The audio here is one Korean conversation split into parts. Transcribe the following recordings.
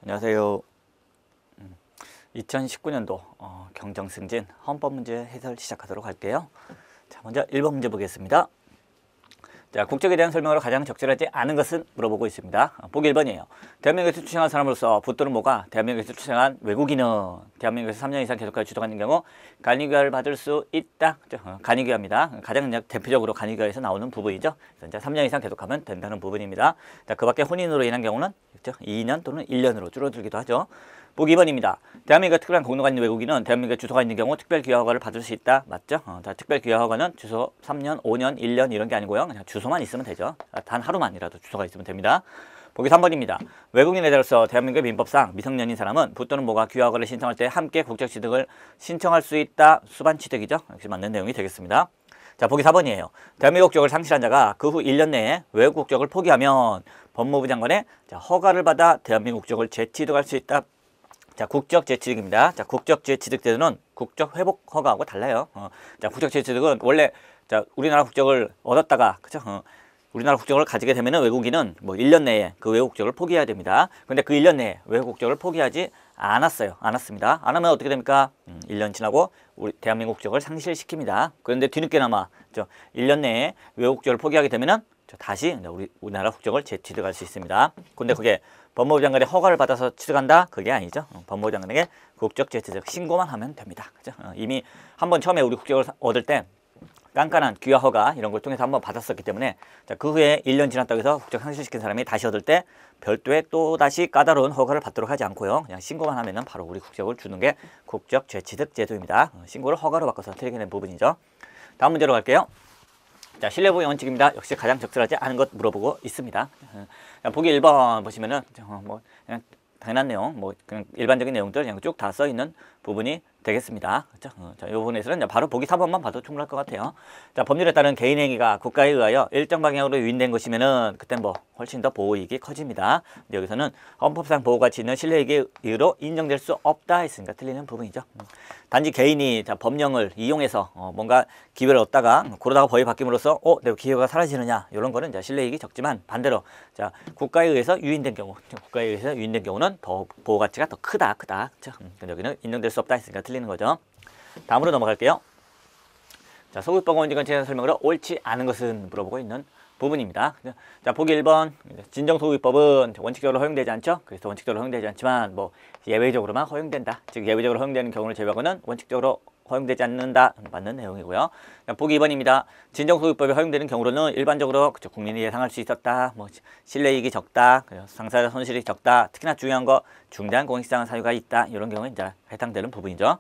안녕하세요. 2019년도 경정승진 헌법문제 해설 시작하도록 할게요. 자, 먼저 1번 문제 보겠습니다. 자, 국적에 대한 설명으로 가장 적절하지 않은 것은 물어보고 있습니다. 보기 1번이에요. 대한민국에서 출생한 사람으로서 붙들은 뭐가 대한민국에서 출생한 외국인은 대한민국에서 3년 이상 계속하여 주정하는 경우 간이교화를 받을 수 있다. 간이교화입니다. 가장 대표적으로 간이교화에서 나오는 부분이죠. 그래서 이제 3년 이상 계속하면 된다는 부분입니다. 자, 그 밖에 혼인으로 인한 경우는 2년 또는 1년으로 줄어들기도 하죠. 보기 2번입니다. 대한민국에 특별한 공로가 있는 외국인은 대한민국에 주소가 있는 경우 특별귀화허가를 받을 수 있다. 맞죠? 자, 특별귀화허가는 주소 3년, 5년, 1년 이런 게 아니고요. 그냥 주소만 있으면 되죠. 단 하루만이라도 주소가 있으면 됩니다. 보기 3번입니다. 외국인 애자로서 대한민국의 민법상 미성년인 사람은 붙 또는 모가 귀화허가를 신청할 때 함께 국적취득을 신청할 수 있다. 수반취득이죠. 역시 맞는 내용이 되겠습니다. 자, 보기 4번이에요. 대한민국 국적을 상실한 자가 그 후 1년 내에 외국 국적을 포기하면 법무부 장관의 허가를 받아 대한민국 국적을 재취득할 수 있다. 자, 국적 재취득입니다. 자, 국적 재취득 제도는 국적 회복 허가하고 달라요. 자, 국적 재취득은 원래 우리나라 국적을 얻었다가 그죠? 우리나라 국적을 가지게 되면은 외국인은 뭐 1년 내에 그 외국 국적을 포기해야 됩니다. 근데 그 1년 내에 외국 국적을 포기하지 않았습니다. 안 하면 어떻게 됩니까? 1년 지나고 우리 대한민국 국적을 상실시킵니다. 그런데 뒤늦게나마 1년 내에 외국 국적을 포기하게 되면은 다시 우리나라 국적을 재취득할 수 있습니다. 근데 그게 법무부 장관의 허가를 받아서 취득한다? 그게 아니죠. 법무부 장관에게 국적 재취득 신고만 하면 됩니다. 그죠? 이미 한번 처음에 우리 국적을 얻을 때 깐깐한 귀화 허가 이런 걸 통해서 한번 받았었기 때문에 그 후에 1년 지났다고 해서 국적 상실시킨 사람이 다시 얻을 때 별도의 또 다시 까다로운 허가를 받도록 하지 않고요. 그냥 신고만 하면은 바로 우리 국적을 주는 게 국적 재취득 제도입니다. 신고를 허가로 바꿔서 틀리게 된 부분이죠. 다음 문제로 갈게요. 자, 신뢰보호 원칙입니다. 역시 가장 적절하지 않은 것 물어보고 있습니다. 보기 1번 보시면은 그냥 당연한 내용, 그냥 일반적인 내용들 그냥 쭉 다 써 있는 부분이 되겠습니다. 그렇죠? 자, 이 부분에서는 바로 보기 4번만 봐도 충분할 것 같아요. 자, 법률에 따른 개인 행위가 국가에 의하여 일정 방향으로 유인된 것이면은 그땐 훨씬 더 보호이익이 커집니다. 근데 여기서는 헌법상 보호가치 있는 신뢰이익의 이유로 인정될 수 없다 했으니까 틀리는 부분이죠. 단지 개인이 법령을 이용해서 뭔가 기회를 얻다가 그러다가 법이 바뀜으로써 내 기회가 사라지느냐 이런 거는 신뢰이익이 적지만 반대로 국가에 의해서 유인된 경우는 더 보호가치가 더 크다. 그렇죠? 여기는 인정될 수 없다 했으니까 틀리는 거죠. 다음으로 넘어갈게요. 자, 소급법 원칙은 제한 설명으로 옳지 않은 것은 물어보고 있는 부분입니다. 자, 보기 1번 진정소급법은 원칙적으로 허용되지 않죠. 그래서 원칙적으로 허용되지 않지만 예외적으로만 허용된다. 즉 예외적으로 허용되는 경우를 제외하고는 원칙적으로 허용되지 않는다. 맞는 내용이고요. 보기 2번입니다. 진정소급법이 허용되는 경우로는 일반적으로 국민이 예상할 수 있었다. 신뢰이익이 적다. 상사자 손실이 적다. 특히나 중요한 거 중대한 공익상 사유가 있다. 이런 경우에 이제 해당되는 부분이죠.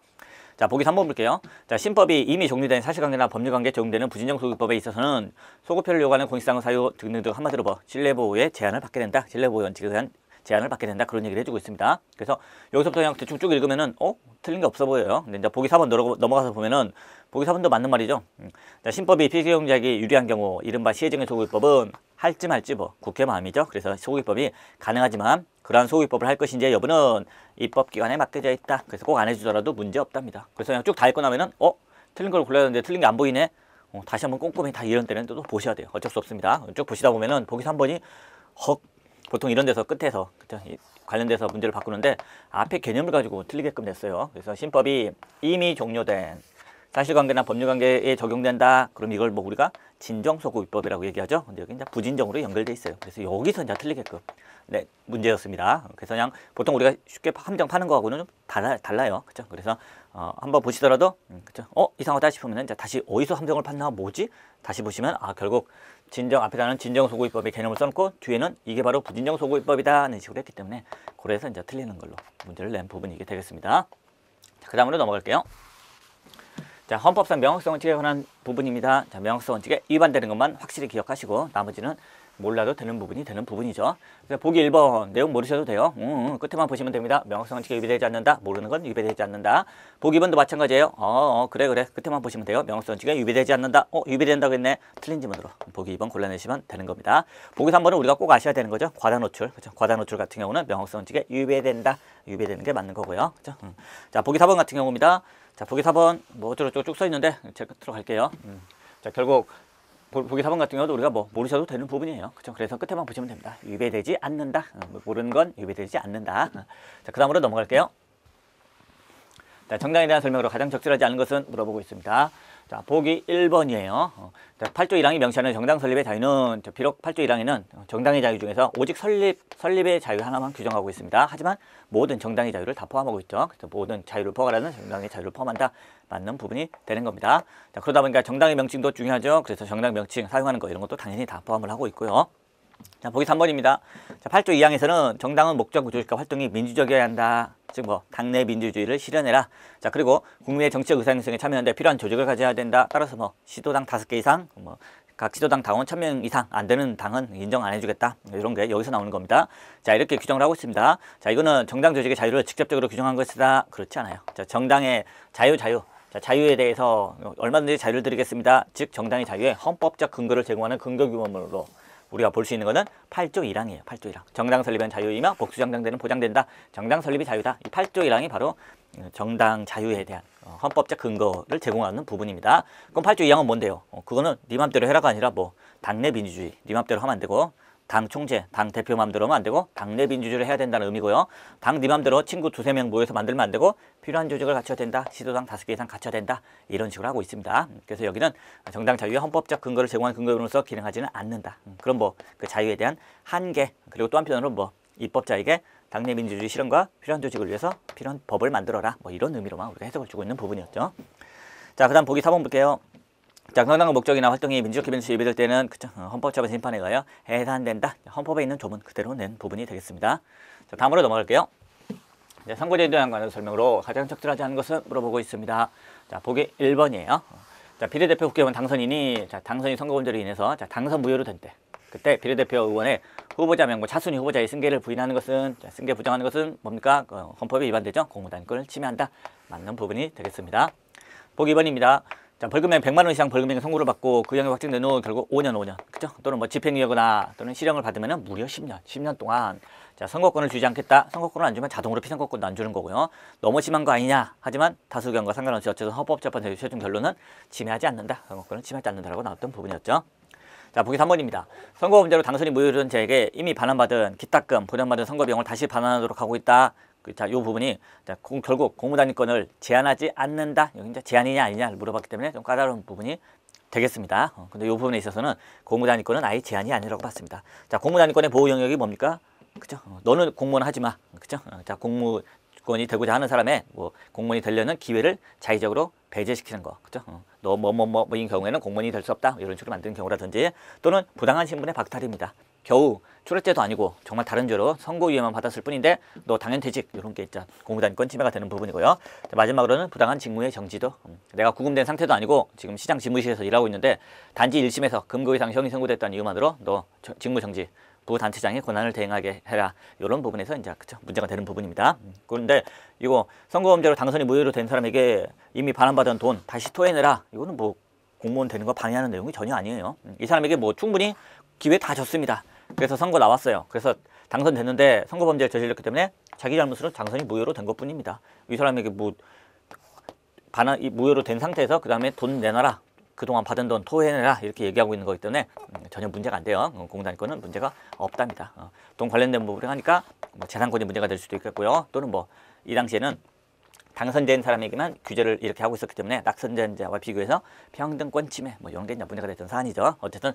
자, 보기 3번 볼게요. 자, 신법이 이미 종료된 사실관계나 법률관계에 적용되는 부진정 소급법에 있어서는 소급표를 요구하는 공익상 사유 등등 한마디로 신뢰보호에 제한을 받게 된다. 신뢰보호 원칙에 대한 제한을 받게 된다. 그런 얘기를 해주고 있습니다. 그래서 여기서부터 그냥 대충 쭉 읽으면은 틀린 게 없어 보여요. 근데 이제 보기 4번 넘어가서 보면은 보기 4번도 맞는 말이죠. 자, 신법이 피해자에게 유리한 경우 이른바 시혜정의 소급법은 할지 말지 국회 마음이죠. 그래서 소급법이 가능하지만 그러한 소급법을 할 것인지 여부는 입법기관에 맡겨져 있다. 그래서 꼭 안 해주더라도 문제 없답니다. 그래서 그냥 쭉 다 읽고 나면은 틀린 걸 골라야 되는데 틀린 게 안 보이네. 다시 한번 꼼꼼히 다 이런 때는 또 보셔야 돼요. 어쩔 수 없습니다. 쭉 보시다 보면은 보기 3번이 보통 이런 데서 끝에서 관련돼서 문제를 바꾸는데 앞에 개념을 가지고 틀리게끔 냈어요. 그래서 신법이 이미 종료된 사실관계나 법률관계에 적용된다. 그럼 이걸 우리가 진정소급법이라고 얘기하죠. 근데 여기 이제 부진정으로 연결돼 있어요. 그래서 여기서 이제 틀리게끔 문제였습니다. 그래서 그냥 보통 우리가 쉽게 함정 파는 거하고는 좀 달라요. 그렇죠? 그래서 한번 보시더라도 그렇죠? 이상하다 싶으면 이제 다시 어디서 함정을 팠나 뭐지? 다시 보시면 결국 앞에다는 진정소급법의 개념을 써놓고 뒤에는 이게 바로 부진정소급법이다 하는 식으로 했기 때문에 그래서 이제 틀리는 걸로 문제를 낸 부분이 이게 되겠습니다. 그 다음으로 넘어갈게요. 자, 헌법상 명확성 원칙에 관한 부분입니다. 자, 명확성 원칙에 위반되는 것만 확실히 기억하시고 나머지는 몰라도 되는 부분이 되는 부분이죠. 그래서 보기 1번 내용 모르셔도 돼요. 끝에만 보시면 됩니다. 명확성 원칙에 위배되지 않는다. 모르는 건 위배되지 않는다. 보기 2번도 마찬가지예요. 그래 끝에만 보시면 돼요. 명확성 원칙에 위배되지 않는다. 위배된다고 했네. 틀린 지문으로 보기 2번 골라내시면 되는 겁니다. 보기 3번은 우리가 꼭 아셔야 되는 거죠. 과다 노출. 그렇죠? 과다 노출 같은 경우는 명확성 원칙에 위배된다. 위배되는 게 맞는 거고요. 그렇죠? 자, 보기 4번 같은 경우입니다. 자, 보기 4번 어쩌고저쩌고 쭉 써 있는데 제 끝으로 갈게요. 자, 결국 보기 4번 같은 경우도 우리가 뭐 모르셔도 되는 부분이에요. 그렇죠? 그래서 끝에만 보시면 됩니다. 위배되지 않는다. 모르는 건 위배되지 않는다. 자, 그 다음으로 넘어갈게요. 자, 정당에 대한 설명으로 가장 적절하지 않은 것은 물어보고 있습니다. 자, 보기 1번이에요. 자, 8조 1항이 명시하는 정당 설립의 자유는 비록 8조 1항에는 정당의 자유 중에서 오직 설립의 자유 하나만 규정하고 있습니다. 하지만 모든 정당의 자유를 다 포함하고 있죠. 그래서 모든 자유를 포괄하는 정당의 자유를 포함한다. 맞는 부분이 되는 겁니다. 자, 그러다 보니까 정당의 명칭도 중요하죠. 그래서 정당 명칭 사용하는 거 이런 것도 당연히 다 포함을 하고 있고요. 자, 보기 3번입니다. 자, 8조 2항에서는 정당은 목적, 조직과 활동이 민주적이어야 한다. 즉 뭐 당내 민주주의를 실현해라. 자, 그리고 국민의 정치적 의사행성에 참여하는 데 필요한 조직을 가져야 된다. 따라서 뭐 시도당 5개 이상, 뭐 각 시도당 당원 1000명 이상 안 되는 당은 인정 안 해주겠다. 이런 게 여기서 나오는 겁니다. 자, 이렇게 규정을 하고 있습니다. 자, 이거는 정당 조직의 자유를 직접적으로 규정한 것이다. 그렇지 않아요. 자, 정당의 자유. 자, 자유에 대해서 얼마든지 자유를 드리겠습니다. 즉 정당의 자유에 헌법적 근거를 제공하는 근거규범으로 우리가 볼 수 있는 것은 8조 1항이에요. 8조 1항. 정당 설립은 자유이며 복수정당제는 보장된다. 정당 설립이 자유다. 이 8조 1항이 바로 정당 자유에 대한 헌법적 근거를 제공하는 부분입니다. 그럼 8조 2항은 뭔데요? 그거는 네 맘대로 해라가 아니라 뭐 당내 민주주의, 네 맘대로 하면 안 되고 당 총재, 당 대표 맘대로 하면 안 되고 당내 민주주의를 해야 된다는 의미고요. 당 네 맘대로 친구 2~3명 모여서 만들면 안 되고 필요한 조직을 갖춰야 된다. 시도당 5개 이상 갖춰야 된다. 이런 식으로 하고 있습니다. 그래서 여기는 정당 자유의 헌법적 근거를 제공하는 근거로서 기능하지는 않는다. 그럼 뭐 그 자유에 대한 한계, 그리고 또 한편으로 뭐 입법자에게 당내 민주주의 실현과 필요한 조직을 위해서 필요한 법을 만들어라. 뭐 이런 의미로만 우리가 해석을 주고 있는 부분이었죠. 자, 그 다음 보기 4번 볼게요. 자, 정당의 목적이나 활동이 민주적 기본에서 예배될 때는 헌법재판 심판에 의하여 해산된다. 헌법에 있는 조문 그대로 낸 부분이 되겠습니다. 자, 다음으로 넘어갈게요. 선거제도에 관한 설명으로 가장 적절하지 않은 것은 물어보고 있습니다. 자, 보기 1번이에요. 자, 비례대표 국회의원 당선인이 당선인 선거범죄로 인해서 당선 무효로 된 때, 그때 비례대표 의원의 후보자 명부 차순위 후보자의 승계를 부인하는 것은, 승계 부정하는 것은 뭡니까? 헌법에 위반되죠. 공무단권을 침해한다. 맞는 부분이 되겠습니다. 보기 2번입니다. 자, 벌금액 100만 원 이상 벌금액 선고를 받고 그 형이 확정된 후 결국 5년, 그죠? 또는 뭐 집행유예거나 또는 실형을 받으면 무려 10년 동안 자, 선거권을 주지 않겠다. 선거권을 안 주면 자동으로 피선거권도 안 주는 거고요. 너무 심한 거 아니냐? 하지만 다수 의견과 상관없이 어쨌든 헌법재판소의 최종 결론은 침해하지 않는다. 선거권을 침해하지 않는다라고 나왔던 부분이었죠. 자, 보기 3번입니다. 선거범죄로 당선이 무효된 자에게 이미 반환받은 기탁금, 보전받은 선거비용을 다시 반환하도록 하고 있다. 자, 이 부분이 결국 공무단위권을 제한하지 않는다. 여기 이제 제한이냐 아니냐를 물어봤기 때문에 좀 까다로운 부분이 되겠습니다. 근데 이 부분에 있어서는 공무단위권은 아예 제한이 아니라고 봤습니다. 자, 공무단위권의 보호 영역이 뭡니까? 그죠? 너는 공무원 하지 마. 그죠? 자, 공무원이 되고자 하는 사람의 뭐 공무원이 되려는 기회를 자의적으로 배제시키는 거. 그죠? 너 뭐인 경우에는 공무원이 될 수 없다. 이런 식으로 만드는 경우라든지 또는 부당한 신분의 박탈입니다. 겨우 출애죄도 아니고 정말 다른 죄로 선고유예만 받았을 뿐인데 너 당연퇴직 이런 게 있죠. 공무단위권 침해가 되는 부분이고요. 마지막으로는 부당한 직무의 정지도. 내가 구금된 상태도 아니고 지금 시장 집무실에서 일하고 있는데 단지 1심에서 금고 이상 형이 선고됐다는 이유만으로 너 직무 정지, 부단체장의 권한을 대행하게 해라. 이런 부분에서 이제 그쵸, 문제가 되는 부분입니다. 그런데 이거 선거범죄로 당선이 무효로 된 사람에게 이미 반환받은 돈 다시 토해내라. 이거는 뭐 공무원 되는 거 방해하는 내용이 전혀 아니에요. 이 사람에게 뭐 충분히 기회 다 줬습니다. 그래서 선거 나왔어요. 그래서 당선됐는데 선거범죄를 저질렀기 때문에 자기 잘못으로 당선이 무효로 된 것뿐입니다. 이 사람에게 뭐 무효로 된 상태에서 그 다음에 돈 내놔라. 그동안 받은 돈 토해내라. 이렇게 얘기하고 있는 거기 때문에 전혀 문제가 안 돼요. 공무단위권은 문제가 없답니다. 돈 관련된 부분을 하니까 뭐 재산권이 문제가 될 수도 있겠고요. 또는 뭐 이 당시에는 당선된 사람에게만 규제를 이렇게 하고 있었기 때문에 낙선된 자와 비교해서 평등권 침해 뭐 이런 게 이제 문제가 됐던 사안이죠. 어쨌든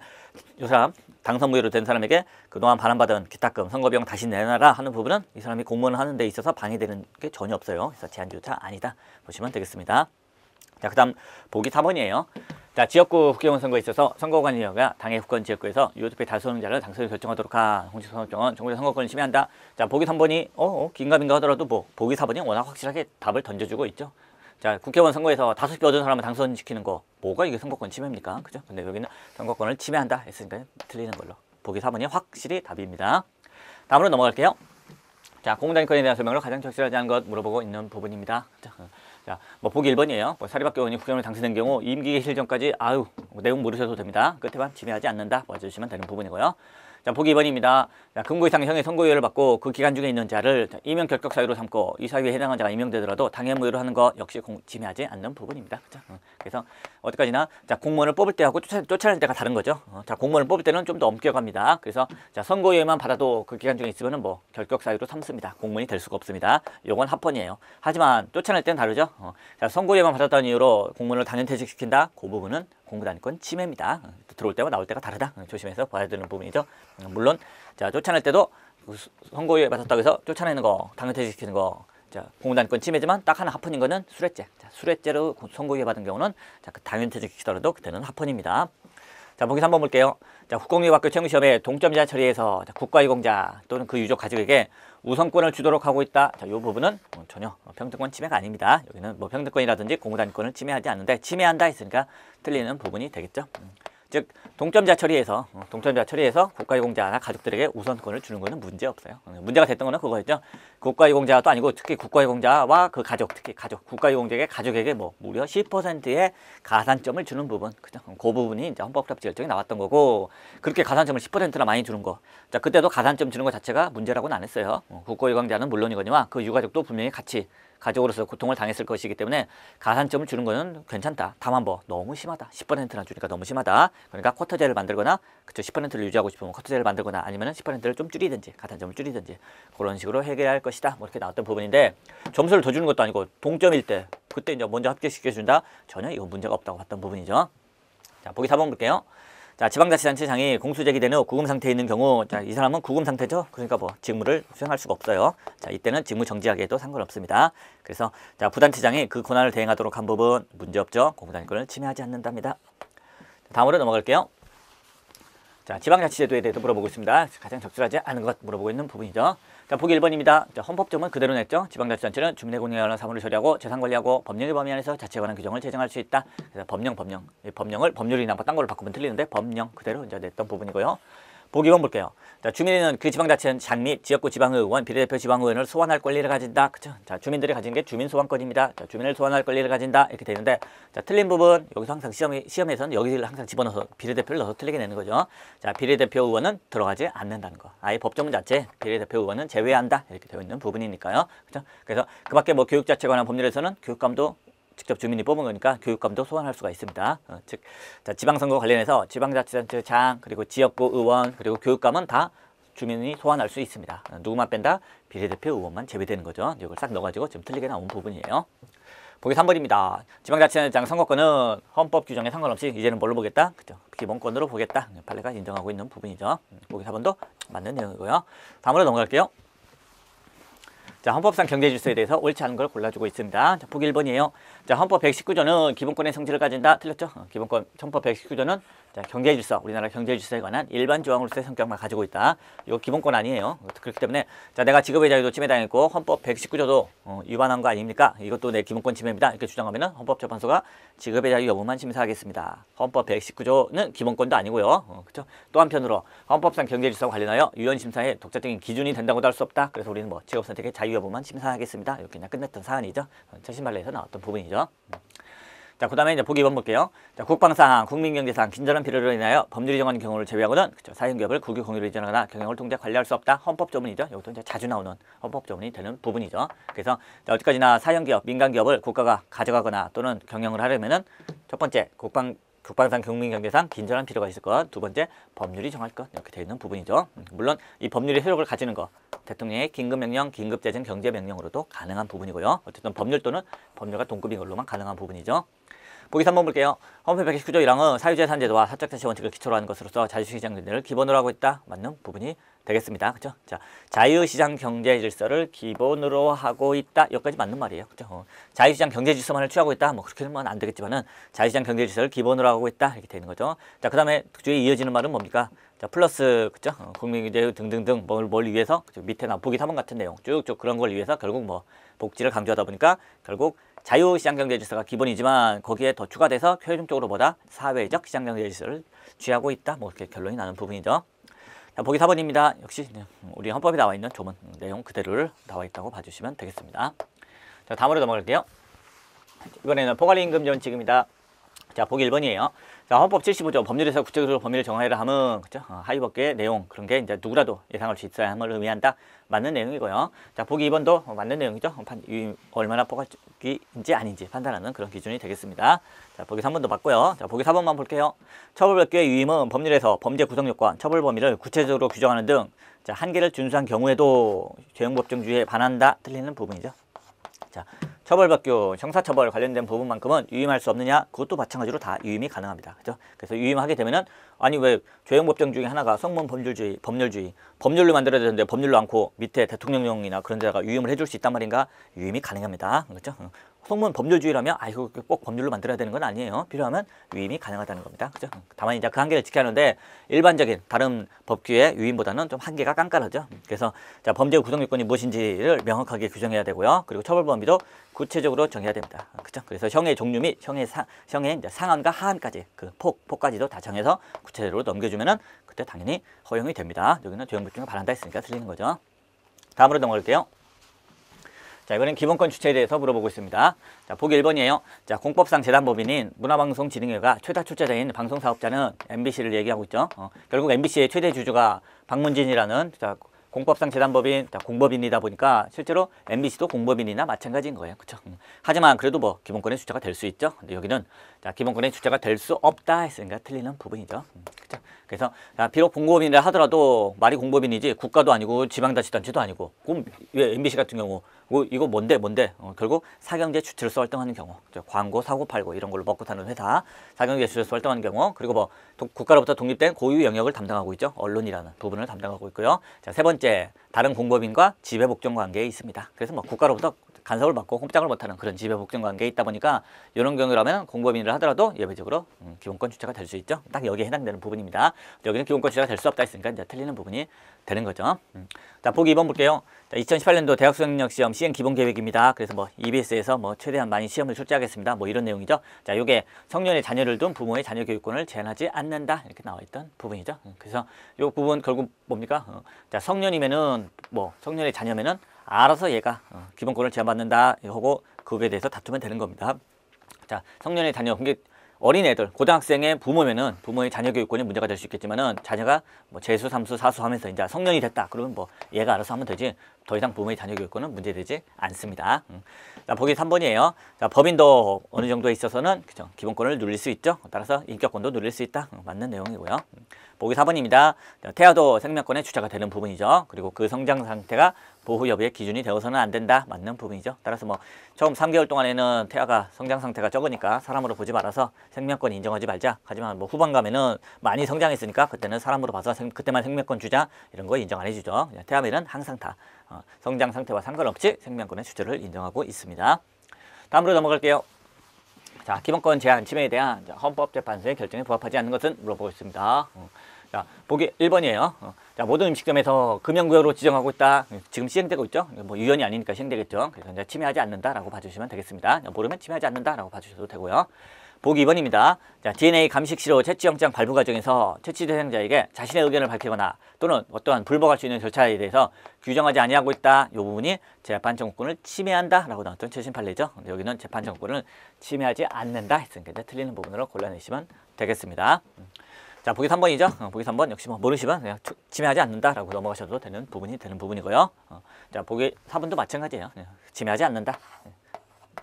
이 사람 당선 무효로 된 사람에게 그동안 반환받은 기탁금, 선거비용 다시 내놔라 하는 부분은 이 사람이 공무원을 하는 데 있어서 방해되는 게 전혀 없어요. 그래서 제한조차 아니다 보시면 되겠습니다. 자, 그 다음 보기 4번이에요. 자, 지역구 국회의원 선거에 있어서 선거관리위원회가 당의 후권 지역구에서 유효투표의 다수 응자를 당선을 결정하도록 한 공직선거법령은 정부의 선거권을 침해한다. 자, 보기 3번이 긴가민가 하더라도 뭐 보기 4번이 워낙 확실하게 답을 던져주고 있죠. 자, 국회의원 선거에서 5표 얻은 사람을 당선시키는 거 뭐가 이게 선거권 침해입니까? 그죠? 근데 여기는 선거권을 침해한다 했으니까 틀리는 걸로. 보기 4번이 확실히 답입니다. 다음으로 넘어갈게요. 자, 공무단위권에 대한 설명으로 가장 적절하지 않은 것 물어보고 있는 부분입니다. 자, 뭐 보기 1번이에요. 뭐 사립학교 의원이 국회의원을 당선된 경우 임기 개시 전까지 내용 모르셔도 됩니다. 끝에만 침해하지 않는다. 봐주시면 되는 부분이고요. 자, 보기 2번입니다. 자, 금고 이상 형의 선고유예를 받고 그 기간 중에 있는 자를 임용 결격 사유로 삼고 이 사유에 해당한 자가 임명되더라도 당해무효로 하는 거 역시 침해하지 않는 부분입니다. 그죠? 그래서 어디까지나 자, 공무원을 뽑을 때하고 쫓아낼 때가 다른 거죠. 자, 공무원을 뽑을 때는 좀 더 엄격합니다. 그래서 자, 선고유예만 받아도 그 기간 중에 있으면은 뭐 결격 사유로 삼습니다. 공무원이 될 수가 없습니다. 요건 합헌이에요. 하지만 쫓아낼 때는 다르죠. 자, 선고유예만 받았다는 이유로 공무원을 당연퇴직시킨다. 그 부분은 공무단위권 침해입니다. 들어올 때와 나올 때가 다르다. 조심해서 봐야 되는 부분이죠. 물론 자, 쫓아낼 때도 선고유예 받았다고 해서 쫓아내는 거, 당연퇴직시키는 거, 자, 공무단위권 침해지만 딱 하나 합헌인 거는 수뢰죄. 자, 수뢰죄로 선고유예 받은 경우는 자, 그 당연퇴직시키더라도 그때는 합헌입니다. 자, 보기 3번 볼게요. 자, 국공립학교 채용시험에 동점자 처리해서 국가유공자 또는 그 유족 가족에게 우선권을 주도록 하고 있다. 자, 이 부분은 전혀 평등권 침해가 아닙니다. 여기는 뭐 평등권이라든지 공무단위권을 침해하지 않는데 침해한다 했으니까 틀리는 부분이 되겠죠. 즉 동점자 처리에서 국가유공자나 가족들에게 우선권을 주는 것은 문제 없어요. 문제가 됐던 거는 그거였죠. 국가유공자도 아니고 특히 국가유공자와 그 가족, 특히 가족, 국가유공자에게 가족에게 뭐 무려 10%의 가산점을 주는 부분, 그죠? 그 부분이 이제 헌법합치 결정에 나왔던 거고 그렇게 가산점을 10%나 많이 주는 거. 자, 그때도 가산점 주는 것 자체가 문제라고는 안 했어요. 국가유공자는 물론이거니와 그 유가족도 분명히 같이 가족으로서 고통을 당했을 것이기 때문에 가산점을 주는 거는 괜찮다. 다만 뭐 너무 심하다. 10%나 주니까 너무 심하다. 그러니까 쿼터제를 만들거나 그쵸 10%를 유지하고 싶으면 쿼터제를 만들거나 아니면 10%를 좀 줄이든지 가산점을 줄이든지 그런 식으로 해결할 것이다. 뭐 이렇게 나왔던 부분인데 점수를 더 주는 것도 아니고 동점일 때 그때 이제 먼저 합격시켜준다. 전혀 이건 문제가 없다고 봤던 부분이죠. 자, 보기 4번 볼게요. 자, 지방자치단체장이 공수제기된 후 구금 상태에 있는 경우, 자, 이 사람은 구금 상태죠. 그러니까 뭐 직무를 수행할 수가 없어요. 자, 이때는 직무 정지하기에도 상관없습니다. 그래서 자, 부단체장이 그 권한을 대행하도록 한 부분 문제 없죠. 공무단위권을 침해하지 않는답니다. 다음으로 넘어갈게요. 자, 지방자치제도에 대해서 물어보고 있습니다. 가장 적절하지 않은 것 물어보고 있는 부분이죠. 자, 보기 1번입니다. 자, 헌법점은 그대로 냈죠. 지방자치단체는 주민의 권익에 관한 사무를 처리하고 재산관리하고 법령의 범위 안에서 자치에 관한 규정을 제정할 수 있다. 그래서 이 법령을 법률이나 뭐 딴 걸로 바꾸면 틀리는데 법령 그대로 이제 냈던 부분이고요. 보기 2번 볼게요. 자, 주민은 그 지방자치장 및 지역구 지방의원, 비례대표 지방의원을 소환할 권리를 가진다. 그죠? 자, 주민들이 가진 게 주민 소환권입니다. 자, 주민을 소환할 권리를 가진다. 이렇게 되는데, 자, 틀린 부분, 여기서 항상 시험에서는 여기를 항상 집어넣어서 비례대표를 넣어서 틀리게 내는 거죠. 자, 비례대표 의원은 들어가지 않는다는 거. 아예 법조문 자체 비례대표 의원은 제외한다. 이렇게 되어 있는 부분이니까요. 그죠? 그래서 그 밖에 뭐 교육자치에 관한 법률에서는 교육감도 직접 주민이 뽑은 거니까 교육감도 소환할 수가 있습니다. 즉, 자, 지방선거 관련해서 지방자치단체장 그리고 지역구 의원 그리고 교육감은 다 주민이 소환할 수 있습니다. 누구만 뺀다? 비례대표 의원만 제외되는 거죠. 이걸 싹 넣어가지고 지금 틀리게 나온 부분이에요. 보기 3번입니다. 지방자치단체장 선거권은 헌법 규정에 상관없이 이제는 뭘로 보겠다? 그죠? 기본권으로 보겠다. 판례가 인정하고 있는 부분이죠. 보기 4번도 맞는 내용이고요. 다음으로 넘어갈게요. 자, 헌법상 경제질서에 대해서 옳지 않은 걸 골라주고 있습니다. 자, 보기 1번이에요. 자, 헌법 119조는 기본권의 성질을 가진다. 틀렸죠? 헌법 119조는 자, 경제질서, 우리나라 경제질서에 관한 일반 조항으로서의 성격만 가지고 있다. 이거 기본권 아니에요. 그렇기 때문에 자, 내가 직업의 자유도 침해당했고 헌법 119조도 위반한 거 아닙니까? 이것도 내 기본권 침해입니다. 이렇게 주장하면 헌법재판소가 직업의 자유 여부만 심사하겠습니다. 헌법 119조는 기본권도 아니고요. 그렇죠? 또 한편으로 헌법상 경제질서와 관련하여 위헌심사에 독자적인 기준이 된다고도 할 수 없다. 그래서 우리는 뭐 직업선택의 자유 여부만 심사하겠습니다. 이렇게 그냥 끝냈던 사안이죠. 최신판례에서 나왔던 부분이죠. 자, 그 다음에 이제 보기 2번 볼게요. 자, 국방상, 국민경제상, 긴전한 필요로 인하여 법률이 정하는 경우를 제외하고는 그쵸, 사용기업을 국유 공유로 이전하거나 경영을 통제 관리할 수 없다. 헌법조문이죠. 이것도 이제 자주 나오는 헌법조문이 되는 부분이죠. 그래서 자, 어디까지나 사용기업, 민간기업을 국가가 가져가거나 또는 경영을 하려면은 첫 번째 국방상, 국민경제상 긴전한 필요가 있을 것. 두 번째 법률이 정할 것. 이렇게 되어 있는 부분이죠. 물론 이 법률의 효력을 가지는 거 대통령의 긴급명령, 긴급재정 경제명령으로도 가능한 부분이고요. 어쨌든 법률 또는 법률과 동급인 걸로만 가능한 부분이죠. 보기 3번 볼게요. 헌법 119조 1항은 사유재산제도와 사적자치 원칙을 기초로 하는 것으로서 자유시장 경제를 기본으로 하고 있다. 맞는 부분이 되겠습니다. 그죠? 자, 자유시장 경제 질서를 기본으로 하고 있다. 여기까지 맞는 말이에요. 그죠? 자유시장 경제 질서만을 취하고 있다. 뭐 그렇게 하면 안 되겠지만은 자유시장 경제 질서를 기본으로 하고 있다. 이렇게 되는 거죠. 자, 그다음에 뒤에 이어지는 말은 뭡니까? 자, 플러스 그죠? 국민경제 등등등 뭘 위해서 그죠? 밑에 나 보기 3번 같은 내용 쭉쭉 그런 걸 위해서 결국 뭐 복지를 강조하다 보니까 결국 자유시장 경제 질서가 기본이지만 거기에 더 추가돼서 최종적으로 보다 사회적 시장 경제 질서를 취하고 있다. 뭐 이렇게 결론이 나는 부분이죠. 자, 보기 4번입니다. 역시 우리 헌법에 나와 있는 조문 내용 그대로를 나와 있다고 봐주시면 되겠습니다. 자, 다음으로 넘어갈게요. 이번에는 포괄임금 지원칙입니다. 자, 보기 1번이에요. 자, 헌법 75조 법률에서 구체적으로 범위를 정하여라 함은, 그죠? 하위법규의 내용, 그런 게 이제 누구라도 예상할 수 있어야 함을 의미한다. 맞는 내용이고요. 자, 보기 2번도 맞는 내용이죠. 얼마나 포괄적인지 아닌지 판단하는 그런 기준이 되겠습니다. 자, 보기 3번도 맞고요. 자, 보기 4번만 볼게요. 처벌법규의 유임은 법률에서 범죄 구성 요건, 처벌 범위를 구체적으로 규정하는 등, 자, 한계를 준수한 경우에도 죄형법정주의에 반한다. 틀리는 부분이죠. 자, 처벌법규, 형사처벌 관련된 부분만큼은 유임할 수 없느냐? 그것도 마찬가지로 다 유임이 가능합니다. 그죠? 그래서 유임하게 되면은, 아니, 왜 죄형법정 중에 하나가 성문 법률주의, 법률주의, 법률로 만들어야 되는데 법률로 않고 밑에 대통령령이나 그런 데다가 유임을 해줄 수 있단 말인가? 유임이 가능합니다. 그렇죠? 성문 법률주의라면, 이거 꼭 법률로 만들어야 되는 건 아니에요. 필요하면 유임이 가능하다는 겁니다. 그죠? 다만 이제 그 한계를 지켜야 하는데, 일반적인 다른 법규의 유임보다는 좀 한계가 깐깐하죠. 그래서, 자, 범죄 구성 요건이 무엇인지를 명확하게 규정해야 되고요. 그리고 처벌 범위도 구체적으로 정해야 됩니다. 그죠? 그래서 형의 종류 및 형의 이제 상한과 하한까지, 그 폭까지도 다 정해서 구체적으로 넘겨주면은 그때 당연히 허용이 됩니다. 여기는 죄형법정에 반한다 했으니까 틀리는 거죠. 다음으로 넘어갈게요. 자, 이번엔 기본권 주체에 대해서 물어보고 있습니다. 자, 보기 1번이에요. 자, 공법상 재단법인인 문화방송진흥회가 최다 출자자인 방송사업자는 MBC를 얘기하고 있죠. 결국 MBC의 최대 주주가 박문진이라는, 자, 공법상 재단법인, 자, 공법인이다 보니까 실제로 MBC도 공법인이나 마찬가지인 거예요. 그렇죠? 하지만 그래도 뭐 기본권의 주체가 될 수 있죠. 근데 여기는, 자, 기본권의 주체가 될 수 없다 했으니까 틀리는 부분이죠. 그렇죠? 그래서, 자, 비록 공법인이라 하더라도 말이 공법인이지 국가도 아니고 지방자치단체도 아니고, 그럼 왜 MBC 같은 경우 이거 뭔데? 결국 사경제 주체로서 활동하는 경우, 광고 사고 팔고 이런 걸로 먹고 사는 회사, 사경제 주체로서 활동하는 경우, 그리고 뭐 국가로부터 독립된 고유 영역을 담당하고 있죠. 언론이라는 부분을 담당하고 있고요. 자, 세 번째, 다른 공법인과 지배복종 관계에 있습니다. 그래서 뭐 국가로부터 간섭을 받고 꼼짝을 못하는 그런 지배복종 관계에 있다 보니까 이런 경우라면 공법인을 하더라도 예외적으로 기본권 주체가 될 수 있죠. 딱 여기에 해당되는 부분입니다. 여기는 기본권 주체가 될 수 없다 했으니까 이제 틀리는 부분이 되는 거죠. 자, 보기 2번 볼게요. 자, 2018년도 대학 수학능력 시험 시행 기본 계획입니다. 그래서 뭐 EBS에서 뭐 최대한 많이 시험을 출제하겠습니다. 뭐 이런 내용이죠. 자, 요게 성년의 자녀를 둔 부모의 자녀 교육권을 제한하지 않는다 이렇게 나와 있던 부분이죠. 그래서 요 부분 결국 뭡니까? 자, 성년이면은 뭐 성년의 자녀면은 알아서 얘가 기본권을 제한받는다 하고 그거에 대해서 다투면 되는 겁니다. 자, 성년의 자녀, 그게 어린애들, 고등학생의 부모면은 부모의 자녀 교육권이 문제가 될 수 있겠지만은 자녀가 뭐 재수, 삼수, 사수 하면서 이제 성년이 됐다. 그러면 뭐 얘가 알아서 하면 되지. 더 이상 부모의 자녀 교육권은 문제되지 않습니다. 자, 보기 3번이에요. 자, 법인도 어느 정도에 있어서는 그죠? 기본권을 누릴 수 있죠. 따라서 인격권도 누릴 수 있다. 맞는 내용이고요. 보기 4번입니다. 자, 태아도 생명권의 주체가 되는 부분이죠. 그리고 그 성장 상태가 보호 여부의 기준이 되어서는 안 된다. 맞는 부분이죠. 따라서 뭐 처음 3개월 동안에는 태아가 성장 상태가 적으니까 사람으로 보지 말아서 생명권 인정하지 말자. 하지만 뭐 후반 가면은 많이 성장했으니까 그때는 사람으로 봐서 그때만 생명권 주자. 이런 거 인정 안 해주죠. 태아면은 항상 다 성장 상태와 상관없이 생명권의 주체를 인정하고 있습니다. 다음으로 넘어갈게요. 자, 기본권 제한 침해에 대한 헌법재판소의 결정에 부합하지 않는 것은 물어보고 있습니다. 자, 보기 1번이에요. 자, 모든 음식점에서 금연구역으로 지정하고 있다. 지금 시행되고 있죠. 뭐 유연이 아니니까 시행되겠죠. 그래서 이제 침해하지 않는다라고 봐주시면 되겠습니다. 모르면 침해하지 않는다라고 봐주셔도 되고요. 보기 2번입니다. 자, DNA 감식 시로 채취영장 발부 과정에서 채취 대상자에게 자신의 의견을 밝히거나 또는 어떠한 불복할 수 있는 절차에 대해서 규정하지 아니하고 있다. 이 부분이 재판 청구권을 침해한다라고 나왔던 최신 판례죠. 여기는 재판 청구권을 침해하지 않는다 했으니까 이제 틀리는 부분으로 골라내시면 되겠습니다. 자, 보기 3번이죠. 보기 3번 역시 뭐 모르시면 그냥 침해하지 않는다라고 넘어가셔도 되는 부분이 되는 부분이고요. 자, 보기 4번도 마찬가지예요. 침해하지 않는다.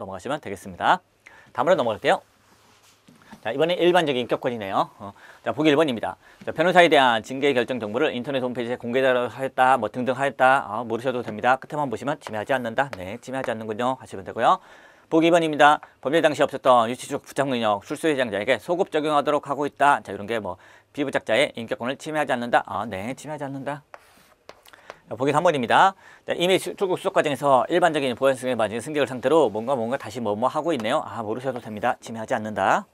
넘어가시면 되겠습니다. 다음으로 넘어갈게요. 자, 이번엔 일반적인 인격권이네요. 자, 보기 1번입니다. 자, 변호사에 대한 징계 결정 정보를 인터넷 홈페이지에 공개하였다, 뭐 등등 하였다, 모르셔도 됩니다. 끝에만 보시면 침해하지 않는다. 네, 침해하지 않는군요. 하시면 되고요. 보기 2번입니다. 법률 당시 없었던 유치적 부착 능력 출소예정자에게 소급 적용하도록 하고 있다. 자, 이런 게 뭐 비부착자의 인격권을 침해하지 않는다. 네, 침해하지 않는다. 자, 보기 3번입니다. 자, 이미 출국 수속 과정에서 일반적인 보안성에 맞은 승객을 상태로 뭔가 다시 뭐뭐 하고 있네요. 모르셔도 됩니다. 침해하지 않는다.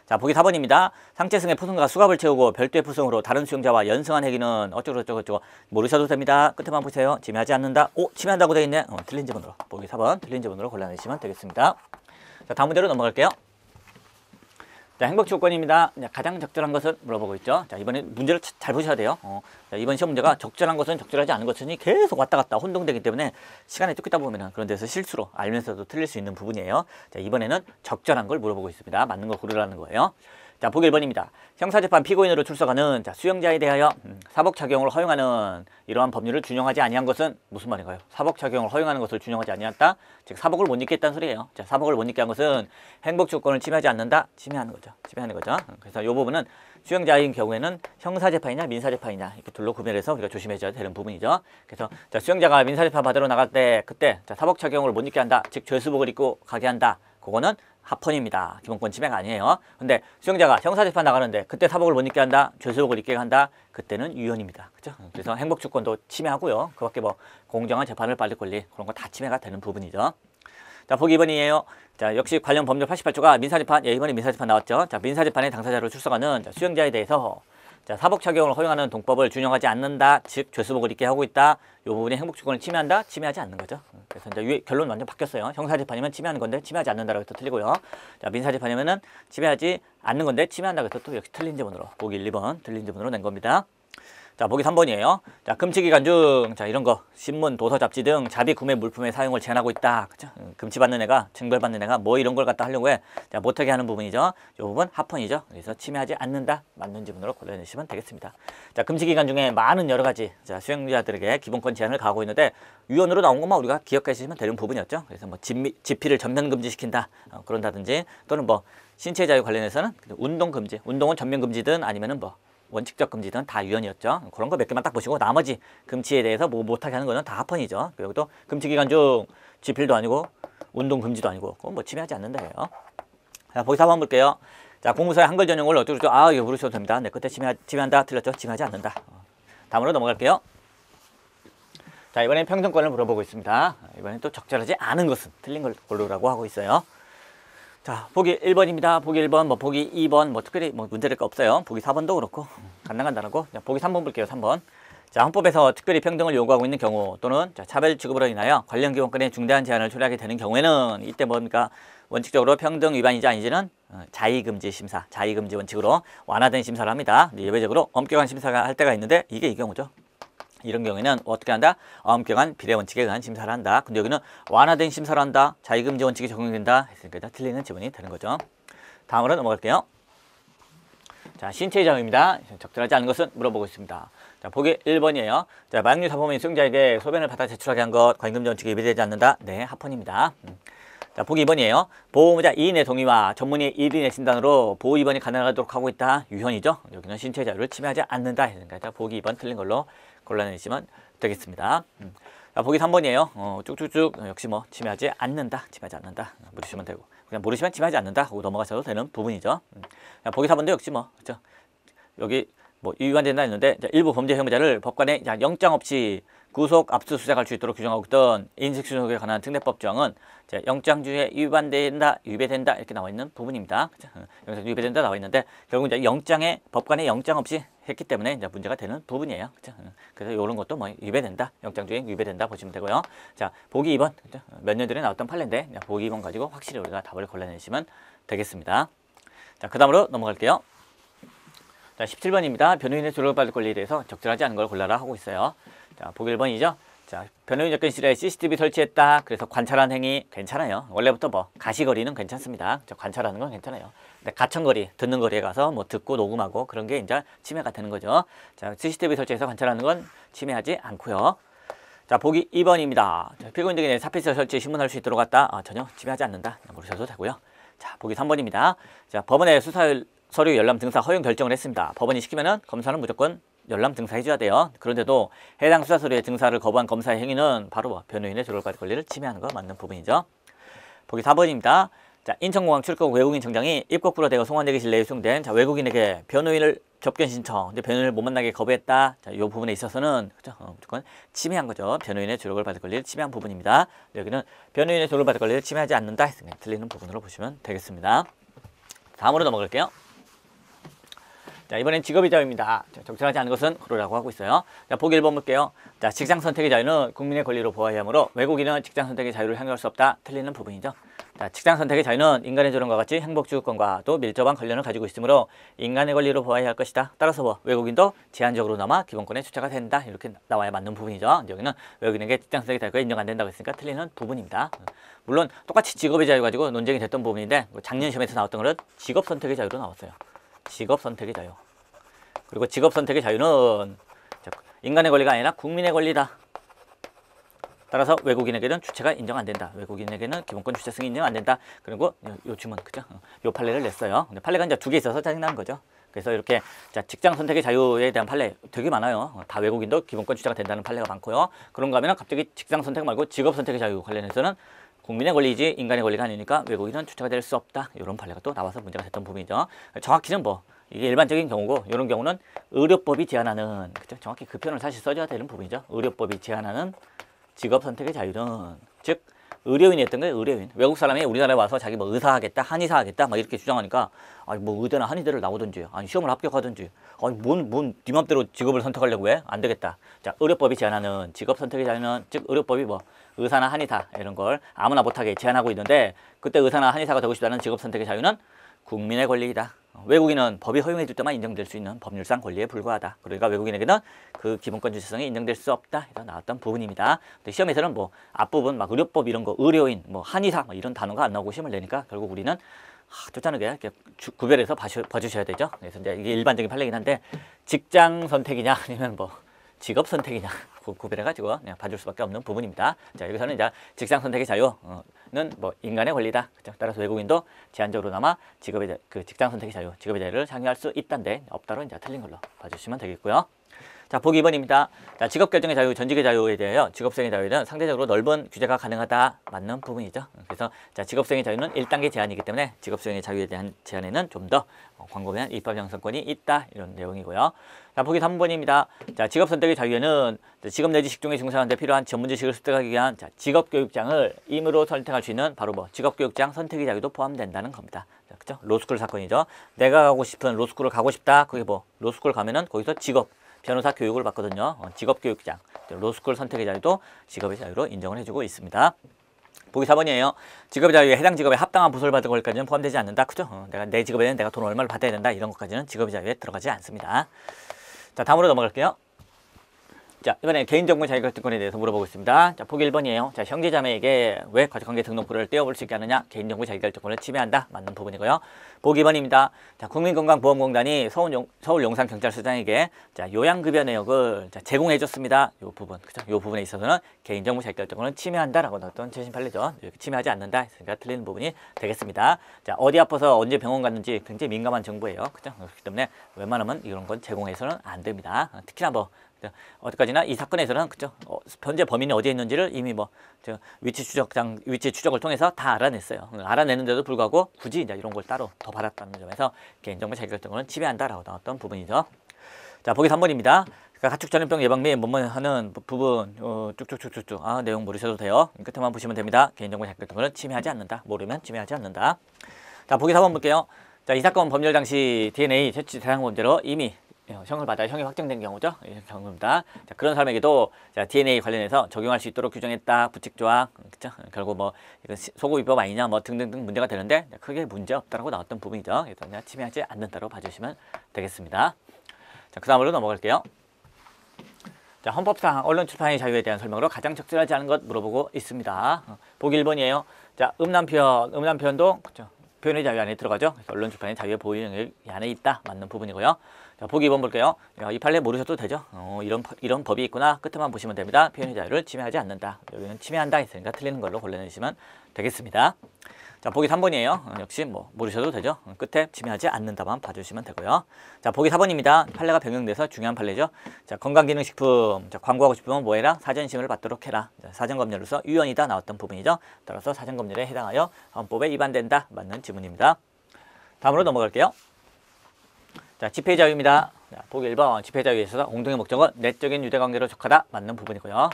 자, 보기 4번입니다. 상체승의 포승과 수갑을 채우고 별도의 포승으로 다른 수용자와 연승한 행위는 어쩌고저쩌고 모르셔도 됩니다. 끝에만 보세요. 침해하지 않는다. 침해한다고 되어 있네. 틀린 지문으로. 보기 4번 틀린 지문으로 골라내시면 되겠습니다. 자, 다음 문제로 넘어갈게요. 자, 행복주거권입니다. 가장 적절한 것은 물어보고 있죠. 자, 이번에 문제를 잘 보셔야 돼요. 자, 이번 시험 문제가 적절한 것은 적절하지 않은 것은 계속 왔다 갔다 혼동되기 때문에 시간에 쫓기다 보면 그런 데서 실수로 알면서도 틀릴 수 있는 부분이에요. 자, 이번에는 적절한 걸 물어보고 있습니다. 맞는 걸 고르라는 거예요. 자, 보기 1번입니다. 형사재판 피고인으로 출석하는 수용자에 대하여 사법작용을 허용하는 이러한 법률을 준용하지 아니한 것은 무슨 말인가요? 사법작용을 허용하는 것을 준용하지 아니했다? 즉 사법을 못 잊게 했다는 소리예요. 자, 사법을 못 잊게 한 것은 행복주권을 침해하지 않는다? 침해하는 거죠. 침해하는 거죠. 그래서 이 부분은 수용자인 경우에는 형사재판이냐 민사재판이냐 이렇게 둘로 구별해서 우리가 조심해줘야 되는 부분이죠. 그래서 자, 수용자가 민사재판 받으러 나갈 때 그때 자, 사법작용을 못 잊게 한다. 즉 죄수복을 입고 가게 한다. 그거는 합헌입니다. 기본권 침해가 아니에요. 근데 수용자가 형사재판 나가는데 그때 사복을 못 입게 한다, 죄수복을 입게 한다, 그때는 유연입니다. 그죠? 그래서 행복주권도 침해하고요. 그 밖에 뭐 공정한 재판을 받을 권리 그런 거 다 침해가 되는 부분이죠. 자, 보기 2번이에요. 자, 역시 관련 법률 88조가 민사재판, 이번에 민사재판 나왔죠. 자, 민사재판의 당사자로 출석하는 자, 수용자에 대해서 자, 사법작용을 허용하는 동법을 준용하지 않는다. 즉 죄수복을 입게 하고 있다. 이 부분이 행복주권을 침해한다. 침해하지 않는 거죠. 그래서 이제 결론 완전 바뀌었어요. 형사재판이면 침해하는 건데 침해하지 않는다라고 해서 틀리고요. 자, 민사재판이면은 침해하지 않는 건데 침해한다고 해서 또 역시 틀린 지문으로 보기 1, 2번 틀린 지문으로 낸 겁니다. 자, 보기 3번이에요. 자, 금치기간 중, 자, 이런 거, 신문, 도서, 잡지 등 자비 구매 물품의 사용을 제한하고 있다. 그죠? 금치받는 애가, 징벌받는 애가 뭐 이런 걸 갖다 하려고 해. 자, 못하게 하는 부분이죠. 이 부분 합헌이죠. 그래서 침해하지 않는다. 맞는 지문으로 골라내시면 되겠습니다. 자, 금치기간 중에 많은 여러 가지, 자, 수용자들에게 기본권 제한을 가하고 있는데, 유언으로 나온 것만 우리가 기억하시면 되는 부분이었죠. 그래서 뭐 집필을 전면 금지시킨다. 그런다든지, 또는 뭐, 신체 자유 관련해서는 운동 금지, 운동은 전면 금지든 아니면은 뭐, 원칙적 금지든 다 유연이었죠. 그런 거 몇 개만 딱 보시고 나머지 금치에 대해서 뭐 못하게 하는 거는 다 합헌이죠. 그리고 또 금치 기간 중 집필도 아니고 운동 금지도 아니고 그건 뭐 침해하지 않는다예요. 자, 보기 4번 볼게요. 자, 공무사의 한글 전용을 어쩌고저쩌고 이거 물으셔도 됩니다. 네, 그때 침해한다 틀렸죠. 침해하지 않는다. 다음으로 넘어갈게요. 자, 이번엔 평등권을 물어보고 있습니다. 이번엔 또 적절하지 않은 것은 틀린 걸 고르라고 하고 있어요. 자, 보기 1번입니다. 보기 1번, 뭐 보기 2번, 뭐 특별히 뭐 문제될 거 없어요. 보기 4번도 그렇고 간단하고. 자, 보기 3번 볼게요. 3번. 자, 헌법에서 특별히 평등을 요구하고 있는 경우 또는 자, 차별 취급으로 인하여 관련 기본권에 중대한 제한을 초래하게 되는 경우에는 이때 뭡니까? 원칙적으로 평등 위반인지 아닌지는 자의금지 심사, 자의금지 원칙으로 완화된 심사를 합니다. 예외적으로 엄격한 심사가 할 때가 있는데 이게 이 경우죠. 이런 경우에는 어떻게 한다? 엄격한 비례 원칙에 의한 심사를 한다. 근데 여기는 완화된 심사를 한다. 자의금지 원칙이 적용된다. 했으니까 틀리는 지문이 되는 거죠. 다음으로 넘어갈게요. 자, 신체 자유입니다. 적절하지 않은 것은 물어보고 있습니다. 자, 보기 1번이에요. 자, 마약류 사범인 수용자에게 소변을 받아 제출하게 한 것, 과잉금지 원칙에 위배되지 않는다. 네, 합헌입니다. 자, 보기 2번이에요. 보호의무자 2인의 동의와 전문의 1인의 진단으로 보호 입원이 가능하도록 하고 있다. 유현이죠. 여기는 신체 자유를 침해하지 않는다. 했으니까 보기 2번 틀린 걸로 골라내시면 되겠습니다. 자, 보기 3번이에요. 쭉쭉쭉 역시 뭐 침해하지 않는다. 침해하지 않는다. 물으시면 되고 그냥 모르시면 침해하지 않는다 하고 넘어가셔도 되는 부분이죠. 자, 보기 4번도 역시 뭐 그렇죠. 여기 뭐 위반된다 했는데 자, 일부 범죄 혐의자를 법관에 영장 없이 구속 압수수색할 수 있도록 규정하고 있던 인식수속에 관한 특례법 조항은 영장주에 위반된다, 위배된다 이렇게 나와 있는 부분입니다. 그렇죠? 여기서 위배된다 나와 있는데 결국 이제 영장에 법관에 영장 없이 했기 때문에 이제 문제가 되는 부분이에요. 그렇죠? 그래서 이런 것도 뭐 위배된다, 영장주에 위배된다 보시면 되고요. 자, 보기 2번 그렇죠? 몇 년 전에 나왔던 판례인데 보기 2번 가지고 확실히 우리가 답을 골라내시면 되겠습니다. 자, 그 다음으로 넘어갈게요. 자, 17번입니다. 변호인의 조력을 받을 권리에 대해서 적절하지 않은 걸 골라라 하고 있어요. 자, 보기 1번이죠. 자, 변호인 접견실에 CCTV 설치했다. 그래서 관찰한 행위 괜찮아요. 원래부터 뭐 가시거리는 괜찮습니다. 관찰하는 건 괜찮아요. 근데 가천거리, 듣는 거리에 가서 뭐 듣고 녹음하고 그런 게 이제 침해가 되는 거죠. 자, CCTV 설치해서 관찰하는 건 침해하지 않고요. 자, 보기 2번입니다. 피고인 등에 사피스 설치 신문할 수 있도록 했다. 전혀 침해하지 않는다. 모르셔도 되고요. 자, 보기 3번입니다. 자, 법원에 수사 서류 열람 등사 허용 결정을 했습니다. 법원이 시키면은 검사는 무조건 열람 등사해줘야 돼요. 그런데도 해당 수사 서류의 등사를 거부한 검사의 행위는 바로 뭐 변호인의 조력받을 권리를 침해하는 거 맞는 부분이죠. 보기 4번입니다. 자, 인천공항 출국 외국인 청장이 입국 불허되고 송환대기실 내에 수용된 자, 외국인에게 변호인을 접견 신청, 근데 변호인을 못 만나게 거부했다. 자, 이 부분에 있어서는 그렇죠? 무조건 침해한 거죠. 변호인의 조력을 받을 권리를 침해한 부분입니다. 여기는 변호인의 조력을 받을 권리를 침해하지 않는다 했으니까 틀리는 부분으로 보시면 되겠습니다. 다음으로 넘어갈게요. 자, 이번엔 직업의 자유입니다. 자, 적절하지 않은 것은 고르라고 하고 있어요. 자, 보기 1번 볼게요. 자, 직장 선택의 자유는 국민의 권리로 보호해야 하므로 외국인은 직장 선택의 자유를 향유할 수 없다. 틀리는 부분이죠. 자, 직장 선택의 자유는 인간의 조론과 같이 행복주권과도 밀접한 관련을 가지고 있으므로 인간의 권리로 보아야 할 것이다. 따라서 뭐 외국인도 제한적으로나마 기본권에 주체가 된다. 이렇게 나와야 맞는 부분이죠. 여기는 외국인에게 직장 선택의 자유가 인정 안 된다고 했으니까 틀리는 부분입니다. 물론 똑같이 직업의 자유 가지고 논쟁이 됐던 부분인데 작년 시험에서 나왔던 거는 직업 선택의 자유로 나왔어요. 직업 선택의 자유. 그리고 직업 선택의 자유는 인간의 권리가 아니라 국민의 권리다. 따라서 외국인에게는 주체가 인정 안 된다. 외국인에게는 기본권 주체성이 인정 안 된다. 그리고 요 주문, 그죠? 요 판례를 냈어요. 근데 판례가 이제 2개 있어서 짜증나는 거죠. 그래서 이렇게 자, 직장 선택의 자유에 대한 판례 되게 많아요. 다 외국인도 기본권 주체가 된다는 판례가 많고요. 그런가 하면 갑자기 직장 선택 말고 직업 선택의 자유 관련해서는 국민의 권리이지 인간의 권리가 아니니까 외국인은 주체가 될 수 없다. 이런 판례가 또 나와서 문제가 됐던 부분이죠. 정확히는 뭐 이게 일반적인 경우고 이런 경우는 의료법이 제한하는, 그죠? 정확히 그 표현을 사실 써줘야 되는 부분이죠. 의료법이 제한하는 직업 선택의 자유는, 즉 의료인이었던 거예요. 의료인. 외국 사람이 우리나라에 와서 자기 뭐 의사 하겠다, 한의사 하겠다 막 이렇게 주장하니까 아니 뭐 의대나 한의대를 나오든지 아니 시험을 합격하든지 아니 뭔 네 맘대로 직업을 선택하려고 해? 안 되겠다. 자, 의료법이 제한하는 직업 선택의 자유는, 즉 의료법이 뭐 의사나 한의사 이런 걸 아무나 못하게 제한하고 있는데, 그때 의사나 한의사가 되고 싶다는 직업 선택의 자유는 국민의 권리이다. 외국인은 법이 허용해 줄 때만 인정될 수 있는 법률상 권리에 불과하다. 그러니까 외국인에게는 그 기본권 주체성이 인정될 수 없다. 이런 나왔던 부분입니다. 근데 시험에서는 뭐 앞부분 막 의료법 이런 거, 의료인, 뭐 한의사 뭐 이런 단어가 안 나오고 시험을 내니까 결국 우리는 쫓아내게 이렇게 구별해서 봐주셔야 되죠. 그래서 이제 이게 일반적인 판례긴 한데 직장 선택이냐 아니면 뭐 직업 선택이냐 구별해가지고 그냥 봐줄 수밖에 없는 부분입니다. 자, 여기서는 이제 직장 선택의 자유는 뭐 인간의 권리다. 그렇죠? 따라서 외국인도 제한적으로나마 직업의 그 직장 선택의 자유, 직업의 자유를 장려할 수 있단데 없다로 이제 틀린 걸로 봐주시면 되겠고요. 자, 보기 2번입니다. 자, 직업 결정의 자유, 전직의 자유에 대하여 직업성의 자유는 상대적으로 넓은 규제가 가능하다. 맞는 부분이죠. 그래서 자, 직업성의 자유는 1단계 제한이기 때문에 직업성의 자유에 대한 제한에는 좀 더 광범위한 입법 형성권이 있다. 이런 내용이고요. 자, 보기 3번입니다. 자, 직업 선택의 자유에는 직업 내지 직종에 종사하는 데 필요한 전문 지식을 습득하기 위한 자, 직업 교육장을 임의로 선택할 수 있는 바로 뭐 직업 교육장 선택의 자유도 포함된다는 겁니다. 자, 그죠? 로스쿨 사건이죠. 내가 가고 싶은 로스쿨을 가고 싶다. 그게 뭐 로스쿨 가면은 거기서 직업 변호사 교육을 받거든요. 직업교육장, 로스쿨 선택의 자유도 직업의 자유로 인정을 해주고 있습니다. 보기 4번이에요. 직업의 자유에 해당 직업에 합당한 보수를 받을 것까지는 포함되지 않는다. 그죠? 내가 내 직업에 대한 내가 돈 얼마를 받아야 된다. 이런 것까지는 직업의 자유에 들어가지 않습니다. 자, 다음으로 넘어갈게요. 자, 이번에 개인정보 자기결정권에 대해서 물어보고 있습니다. 자, 보기 1번이에요. 자, 형제자매에게 왜 가족관계 등록부를 떼어볼 수 있게 하느냐? 개인정보 자기결정권을 침해한다. 맞는 부분이고요. 보기 2번입니다. 자, 국민건강보험공단이 서울 용산경찰서장에게 자, 요양급여 내역을 자, 제공해줬습니다. 요 부분, 그죠? 요 부분에 있어서는 개인정보 자기결정권을 침해한다라고 나왔던 최신 판례죠. 이렇게 침해하지 않는다. 그러니까 틀리는 부분이 되겠습니다. 자, 어디 아파서 언제 병원 갔는지 굉장히 민감한 정보예요. 그죠? 그렇기 때문에 웬만하면 이런 건 제공해서는 안 됩니다. 특히나 뭐 어디까지나 이 사건에서는 그죠? 현재 범인이 어디에 있는지를 이미 뭐 위치 추적을 통해서 다 알아냈어요. 알아내는데도 불구하고 굳이 이제 이런 걸 따로 더 받았다는 점에서 개인정보 자기결정권을 침해한다라고 나왔던 부분이죠. 자, 보기 3번입니다. 그러니까 가축 전염병 예방 및 뭐뭐 하는 부분 쭉쭉쭉쭉쭉 내용 모르셔도 돼요. 끝에만 보시면 됩니다. 개인정보 자기결정권을 침해하지 않는다. 모르면 침해하지 않는다. 자, 보기 4번 볼게요. 자, 이 사건 법률 당시 DNA 채취 대상 범죄로 이미 형을 받아 형이 확정된 경우죠. 이 경우입니다. 자, 그런 사람에게도 자, DNA 관련해서 적용할 수 있도록 규정했다. 부칙 조항, 그렇죠? 결국 뭐 이거 소고기법 아니냐, 뭐 등등등 문제가 되는데 크게 문제 없다라고 나왔던 부분이죠. 그래서 그냥 침해하지 않는다로 봐주시면 되겠습니다. 자, 그 다음으로 넘어갈게요. 자, 헌법상 언론 출판의 자유에 대한 설명으로 가장 적절하지 않은 것 물어보고 있습니다. 보기 1번이에요. 자, 음란표현도 그렇죠? 표현의 자유 안에 들어가죠. 그래서 언론 출판의 자유의 보호 영역 안에 있다. 맞는 부분이고요. 자, 보기 2번 볼게요. 이 판례 모르셔도 되죠. 이런 법이 있구나. 끝에만 보시면 됩니다. 표현의 자유를 침해하지 않는다. 여기는 침해한다 했으니까 틀리는 걸로 골라내시면 되겠습니다. 자, 보기 3번이에요. 역시 뭐 모르셔도 되죠. 끝에 침해하지 않는다만 봐주시면 되고요. 자, 보기 4번입니다. 판례가 변경돼서 중요한 판례죠. 자, 건강기능식품. 자, 광고하고 싶으면 뭐 해라? 사전심의를 받도록 해라. 자, 사전검열로서 유연이다 나왔던 부분이죠. 따라서 사전검열에 해당하여 헌법에 위반된다. 맞는 지문입니다. 다음으로 넘어갈게요. 자, 집회의 자유입니다. 자, 보기 1번 집회자에 있어서 공동의 목적은 내적인 유대관계로 족하다 맞는 부분이고요.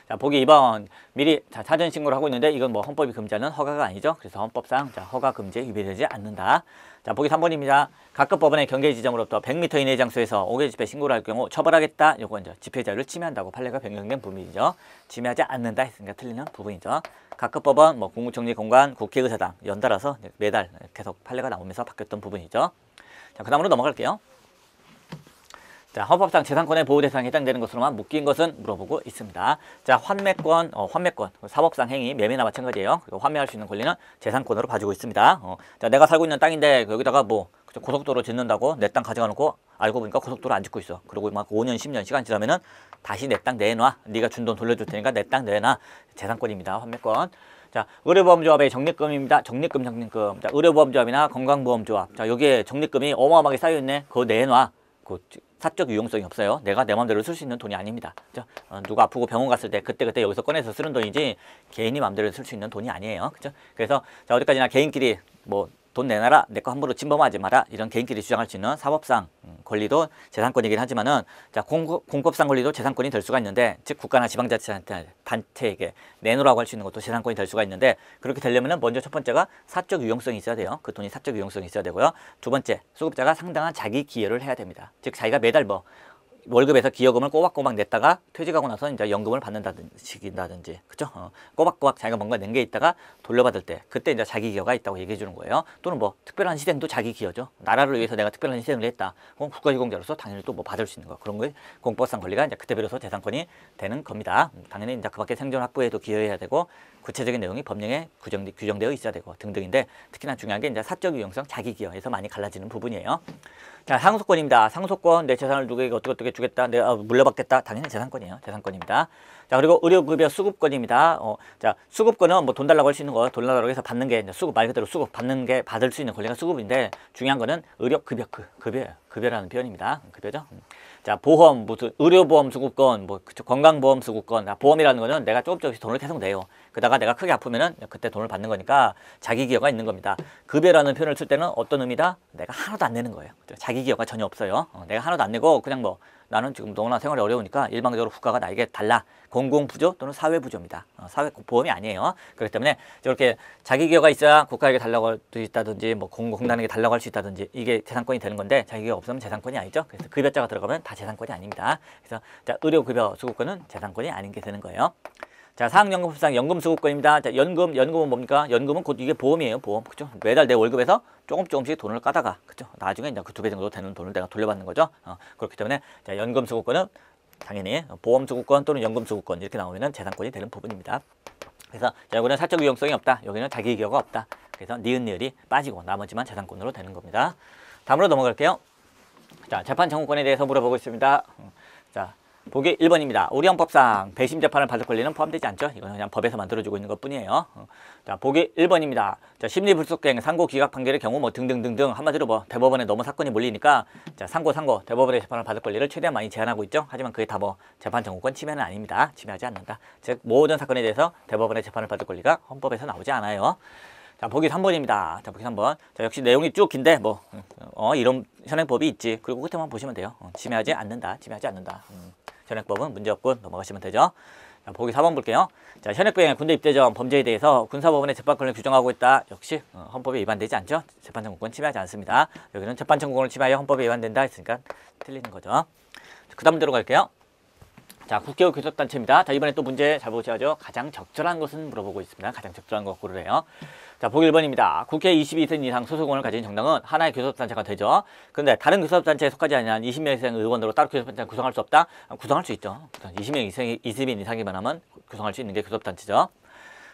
자, 보기 2번 미리 사전 신고를 하고 있는데 이건 뭐 헌법이 금지하는 허가가 아니죠. 그래서 헌법상 허가 금지에 위배되지 않는다. 자, 보기 3번입니다. 각급 법원의 경계 지점으로부터 100m 이내 장소에서 5개 집회 신고를 할 경우 처벌하겠다. 요거 이제 집회 자유를 침해한다고 판례가 변경된 부분이죠. 침해하지 않는다 했으니까 틀리는 부분이죠. 각급 법원, 뭐 국무총리 공관, 국회의사당 연달아서 매달 계속 판례가 나오면서 바뀌었던 부분이죠. 자, 그 다음으로 넘어갈게요. 자, 헌법상 재산권의 보호 대상에 해당되는 것으로만 묶인 것은 물어보고 있습니다. 자, 환매권, 사법상 행위, 매매나 마찬가지예요. 그리고 환매할 수 있는 권리는 재산권으로 봐주고 있습니다. 자, 내가 살고 있는 땅인데 여기다가 뭐 고속도로 짓는다고 내 땅 가져가 놓고 알고 보니까 고속도로 안 짓고 있어. 그리고 막 5년, 10년 시간 지나면은 다시 내 땅 내놔. 네가 준 돈 돌려줄 테니까 내 땅 내놔. 재산권입니다. 환매권. 자, 의료보험조합의 적립금입니다. 적립금. 자, 의료보험조합이나 건강보험조합. 자, 여기에 적립금이 어마어마하게 쌓여있네. 그거 내놔. 그 사적 유용성이 없어요. 내가 내 맘대로 쓸 수 있는 돈이 아닙니다. 그죠? 누가 아프고 병원 갔을 때 그때 여기서 꺼내서 쓰는 돈이지 개인이 맘대로 쓸 수 있는 돈이 아니에요. 그죠? 그래서 자, 어디까지나 개인끼리 뭐 돈 내놔라, 내 거 함부로 침범하지 마라, 이런 개인끼리 주장할 수 있는 사법상 권리도 재산권이긴 하지만은, 자, 공법상 권리도 재산권이 될 수가 있는데, 즉 국가나 지방자치단체에게 내놓으라고 할 수 있는 것도 재산권이 될 수가 있는데, 그렇게 되려면은 먼저 첫 번째가 사적 유용성이 있어야 돼요. 그 돈이 사적 유용성이 있어야 되고요. 두 번째, 수급자가 상당한 자기 기여를 해야 됩니다. 즉 자기가 매달 뭐 월급에서 기여금을 꼬박꼬박 냈다가 퇴직하고 나서 이제 연금을 받는다든지, 그죠? 꼬박꼬박 자기가 뭔가 낸 게 있다가 돌려받을 때 그때 이제 자기 기여가 있다고 얘기해 주는 거예요. 또는 뭐 특별한 희생도 자기 기여죠. 나라를 위해서 내가 특별한 희생을 했다. 그럼 국가유공자로서 당연히 또 뭐 받을 수 있는 거, 그런 거 공법상 권리가 이제 그때 비로소 재산권이 되는 겁니다. 당연히 이제 그밖에 생존 확보에도 기여해야 되고 구체적인 내용이 법령에 규정되어 있어야 되고 등등인데, 특히나 중요한 게 이제 사적 유용성, 자기 기여에서 많이 갈라지는 부분이에요. 자, 상속권입니다. 상속권, 내 재산을 누구에게 어떻게 주겠다, 내가 물려받겠다, 당연히 재산권이에요. 재산권입니다. 자, 그리고 의료급여 수급권입니다. 자, 수급권은 뭐 돈 달라고 할 수 있는 거, 돈 달라고 해서 받는 게 이제 수급, 말 그대로 수급, 받는 게 받을 수 있는 권리가 수급인데, 중요한 거는 의료급여, 급여예요. 급여라는 표현입니다. 급여죠. 자, 보험, 무슨 의료보험 수급권, 뭐 건강보험 수급권. 보험이라는 거는 내가 조금씩 돈을 계속 내요. 그러다가 내가 크게 아프면은 그때 돈을 받는 거니까 자기 기여가 있는 겁니다. 급여라는 표현을 쓸 때는 어떤 의미다? 내가 하나도 안 내는 거예요. 자기 기여가 전혀 없어요. 내가 하나도 안 내고 그냥 뭐 나는 지금 너무나 생활이 어려우니까 일방적으로 국가가 나에게 달라. 공공부조 또는 사회부조입니다. 사회보험이 아니에요. 그렇기 때문에 저렇게 자기 기여가 있어야 국가에게 달라고 할 수 있다든지, 뭐 공공단에게 달라고 할 수 있다든지, 이게 재산권이 되는 건데, 자기 기여가 없으면 재산권이 아니죠. 그래서 급여자가 들어가면 다 재산권이 아닙니다. 그래서 자, 의료급여 수급권은 재산권이 아닌 게 되는 거예요. 자, 사학연금법상 연금수급권입니다. 자, 연금은 뭡니까? 연금은 곧 이게 보험이에요. 보험. 그죠? 매달 내 월급에서 조금씩 돈을 까다가, 그죠? 나중에 이제 그 2배 정도 되는 돈을 내가 돌려받는 거죠. 그렇기 때문에 자, 연금수급권은 당연히 보험수급권 또는 연금수급권 이렇게 나오면은 재산권이 되는 부분입니다. 그래서 자, 여기는 사적 유용성이 없다. 여기는 자기 기여가 없다. 그래서 니은니을이 빠지고 나머지만 재산권으로 되는 겁니다. 다음으로 넘어갈게요. 자, 재판 청구권에 대해서 물어보고 있습니다. 자, 보기 1번입니다. 우리 헌법상 배심 재판을 받을 권리는 포함되지 않죠. 이건 그냥 법에서 만들어주고 있는 것 뿐이에요. 자, 보기 1번입니다. 자, 심리불속행, 상고 기각 판결의 경우 뭐 등등등등, 한마디로 뭐 대법원에 너무 사건이 몰리니까 자, 상고 대법원의 재판을 받을 권리를 최대한 많이 제한하고 있죠. 하지만 그게 다 뭐 재판 청구권 침해는 아닙니다. 침해하지 않는다. 즉 모든 사건에 대해서 대법원의 재판을 받을 권리가 헌법에서 나오지 않아요. 자, 보기 3번입니다. 자, 보기 3번. 자, 역시 내용이 쭉 긴데 뭐 이런 현행법이 있지. 그리고 끝에만 보시면 돼요. 침해하지 않는다. 침해하지 않는다. 현행법은 문제없고 넘어가시면 되죠. 자, 보기 4번 볼게요. 자, 현역병의 군대 입대 전 범죄에 대해서 군사법원의 재판권을 규정하고 있다. 역시 헌법에 위반되지 않죠. 재판청구권 침해하지 않습니다. 여기는 재판청구권을 침해하여 헌법에 위반된다 했으니까 틀리는 거죠. 그 다음 문제로 갈게요. 자, 국회의 교섭단체입니다. 자, 이번에 또 문제 잘 보셔야죠. 가장 적절한 것은 물어보고 있습니다. 가장 적절한 거 고르래요. 자, 보기 1번입니다. 국회 22세 이상 소속원을 가진 정당은 하나의 교섭단체가 되죠. 그런데 다른 교섭단체에 속하지 않은 20명 이상 의원으로 따로 교섭단체를 구성할 수 없다? 구성할 수 있죠. 20명 이상이면 하면 구성할 수 있는 게 교섭단체죠.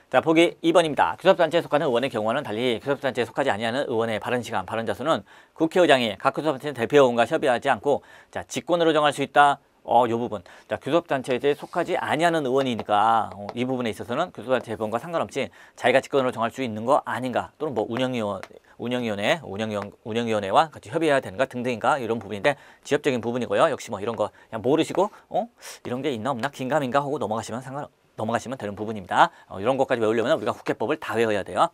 자, 보기 2번입니다. 교섭단체에 속하는 의원의 경우와는 달리 교섭단체에 속하지 아니하는 의원의 발언 시간, 발언 자수는 국회의장이 각 교섭단체 대표의원과 협의하지 않고 자, 직권으로 정할 수 있다. 요 부분. 자, 교섭단체에 속하지 아니하는 의원이니까 이 부분에 있어서는 교섭단체 대표원과 상관없이 자기가 직권으로 정할 수 있는 거 아닌가, 또는 뭐 운영위원회와 같이 협의해야 되는가 등등인가, 이런 부분인데 지엽적인 부분이고요. 역시 뭐 이런 거 그냥 모르시고 이런 게 있나 없나 긴가민가 하고 넘어가시면 되는 부분입니다. 이런 것까지 외우려면 우리가 국회법을 다 외워야 돼요.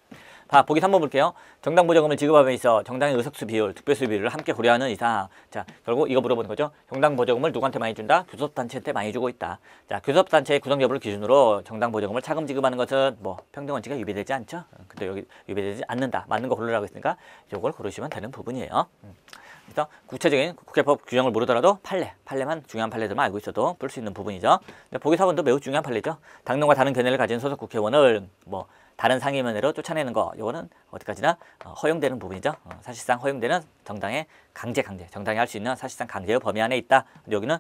보기 3번 볼게요. 정당 보조금을 지급함에 있어 정당의 의석수 비율, 득표수 비율을 함께 고려하는 이상, 자, 결국 이거 물어보는 거죠. 정당 보조금을 누구한테 많이 준다? 교섭단체한테 많이 주고 있다. 자, 교섭단체의 구성 여부를 기준으로 정당 보조금을 차금 지급하는 것은 뭐 평등 원칙에 위배되지 않죠. 근데 여기 위배되지 않는다. 맞는 거 고르라고 했으니까 이걸 고르시면 되는 부분이에요. 그래서 구체적인 국회법 규정을 모르더라도 판례만 중요한 판례들만 알고 있어도 볼 수 있는 부분이죠. 근데 보기 4번도 매우 중요한 판례죠. 당론과 다른 견해를 가진 소속 국회의원을 뭐 다른 상임위원회로 쫓아내는 거, 이거는 어디까지나 허용되는 부분이죠. 사실상 허용되는 정당의 정당이 할 수 있는 사실상 강제의 범위 안에 있다. 여기는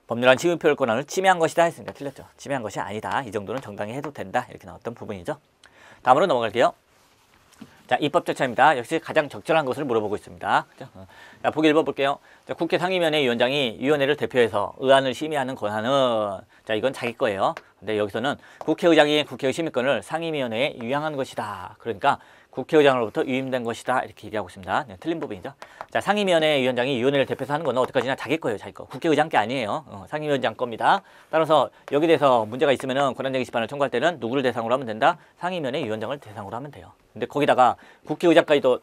법률안 시민표율 권한을 침해한 것이다 했으니까 틀렸죠. 침해한 것이 아니다. 이 정도는 정당이 해도 된다. 이렇게 나왔던 부분이죠. 다음으로 넘어갈게요. 자, 입법 절차입니다. 역시 가장 적절한 것을 물어보고 있습니다. 그죠? 자, 보기 1번 볼게요. 자, 국회 상임위원회 위원장이 위원회를 대표해서 의안을 심의하는 권한은, 자, 이건 자기 거예요. 근데 여기서는 국회의장이 국회의 심의권을 상임위원회에 위양한 것이다. 그러니까 국회의장으로부터 위임된 것이다. 이렇게 얘기하고 있습니다. 네, 틀린 부분이죠. 자, 상임위원회 위원장이 위원회를 대표해서 하는 건 어디까지나 자기 거예요. 자기 거. 국회의장 게 아니에요. 상임위원장 겁니다. 따라서 여기 대해서 문제가 있으면은 권한쟁의 심판을 청구할 때는 누구를 대상으로 하면 된다? 상임위원회 위원장을 대상으로 하면 돼요. 근데 거기다가 국회의장까지도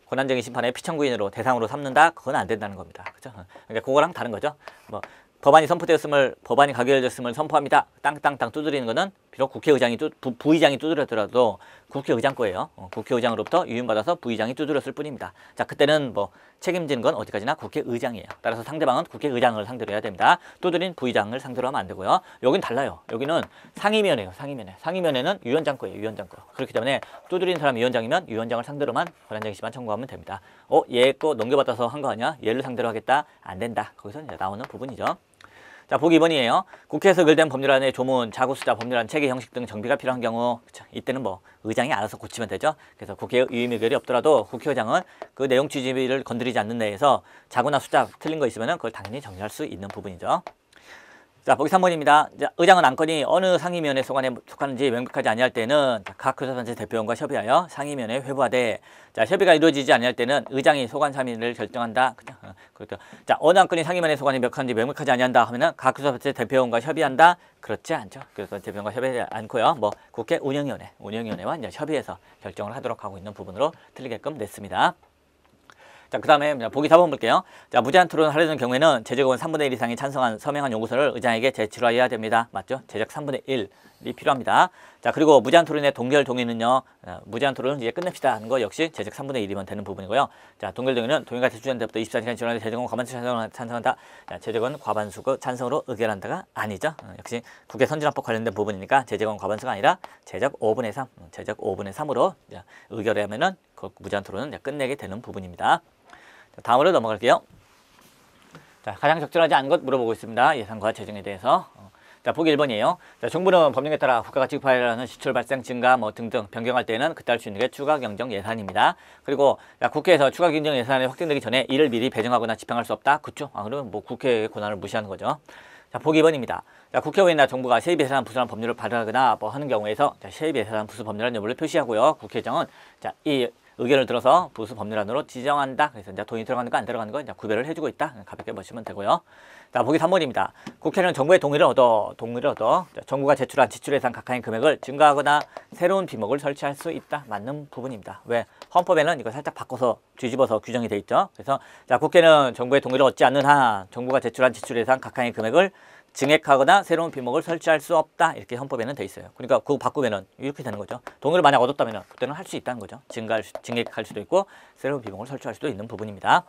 권한쟁의 심판의 피청구인으로 대상으로 삼는다? 그건 안 된다는 겁니다. 그죠? 그러니까 그거랑 다른 거죠. 뭐 법안이 선포되었음을, 법안이 가결되었음을 선포합니다. 땅땅땅 두드리는 거는 비록 국회의장이 부의장이 두드렸더라도 국회의장 거예요. 국회의장으로부터 유인받아서 부의장이 두드렸을 뿐입니다. 자, 그때는 뭐 책임지는 건 어디까지나 국회의장이에요. 따라서 상대방은 국회의장을 상대로 해야 됩니다. 두드린 부의장을 상대로 하면 안 되고요. 여긴 달라요. 여기는 상임위원회예요. 상임위원회는 위원장 거예요. 위원장 거. 그렇기 때문에 두드린 사람이 위원장이면 위원장을 상대로만 권한쟁의 심판 청구하면 됩니다. 얘 거 넘겨받아서 한 거 아니야? 얘를 상대로 하겠다? 안 된다. 거기서 이제 나오는 부분이죠. 자, 보기 2번이에요. 국회에서 의결된 법률안의 조문, 자구수자, 법률안 체계 형식 등 정비가 필요한 경우, 그쵸? 이때는 뭐 의장이 알아서 고치면 되죠. 그래서 국회 유임 의결이 없더라도 국회의장은 그 내용 취지를 건드리지 않는 내에서 자구나 숫자 틀린 거 있으면 그걸 당연히 정리할 수 있는 부분이죠. 자, 보기 3번입니다. 의장은 안건이 어느 상임위원회 소관에 속하는지 명백하지 아니할 때는 각 교섭단체 대표원과 협의하여 상임위원회에 회부하되, 자, 협의가 이루어지지 아니할 때는 의장이 소관 참여를 결정한다. 그렇죠. 자, 어느 안건이 상임위원회 소관에 속하는지 명백하지 아니한다 하면은 각 교섭단체 대표원과 협의한다. 그렇지 않죠. 그래서 대표원과 협의하지 않고요. 뭐 국회 운영위원회와 이제 협의해서 결정을 하도록 하고 있는 부분으로 틀리게끔 냈습니다. 자, 그 다음에 보기 4번 볼게요. 자, 무제한 토론을 하려는 경우에는 제적은 3분의 1 이상이 찬성한 서명한 요구서를 의장에게 제출하여야 됩니다. 맞죠? 제적 3분의 1이 필요합니다. 자, 그리고 무제한 토론의 동결 동의는요. 무제한 토론은 이제 끝냅시다 하는 거 역시 제적 3분의 1이면 되는 부분이고요. 자, 동결 동의는 동의가 제출된 때부터 24시간 지나는데 제적은 과반수 찬성한다. 자, 제적은 과반수 찬성으로 의결한다가 아니죠. 역시 국회 선진화법 관련된 부분이니까 제적은 과반수가 아니라 제적 5분의 3, 제적 5분의 3으로 의결하면은 그 무제한 토론은 끝내게 되는 부분입니다. 자, 다음으로 넘어갈게요. 자, 가장 적절하지 않은 것 물어보고 있습니다. 예산과 재정에 대해서. 자, 보기 1번이에요. 자, 정부는 법령에 따라 국가가 지급하여야 하는 지출 발생 증가 뭐 등등 변경할 때는 그때 할 수 있는 게 추가 경정 예산입니다. 그리고 국회에서 추가 경정 예산이 확정되기 전에 이를 미리 배정하거나 집행할 수 없다. 그렇죠? 그러면 뭐 국회의 권한을 무시하는 거죠. 자, 보기 2번입니다. 자, 국회의원이나 정부가 세입 예산 부수한 법률을 발의하거나 뭐 하는 경우에서 세입 예산 부수 법률안 여부를 표시하고요. 국회의장은 자, 이 의견을 들어서 부수 법률안으로 지정한다. 그래서 이제 돈이 들어가는 거 안 들어가는 거 이제 구별을 해주고 있다. 가볍게 보시면 되고요. 자, 보기 3번입니다. 국회는 정부의 동의를 얻어 자, 정부가 제출한 지출 예산 각하의 금액을 증가하거나 새로운 비목을 설치할 수 있다. 맞는 부분입니다. 왜? 헌법에는 이거 살짝 바꿔서 뒤집어서 규정이 돼 있죠. 그래서 자, 국회는 정부의 동의를 얻지 않는 한 정부가 제출한 지출 예산 각하의 금액을 증액하거나 새로운 비목을 설치할 수 없다. 이렇게 헌법에는 돼 있어요. 그러니까 그거 바꾸면은 이렇게 되는 거죠. 동의를 만약 얻었다면 그때는 할 수 있다는 거죠. 증액할 수도 있고 새로운 비목을 설치할 수도 있는 부분입니다.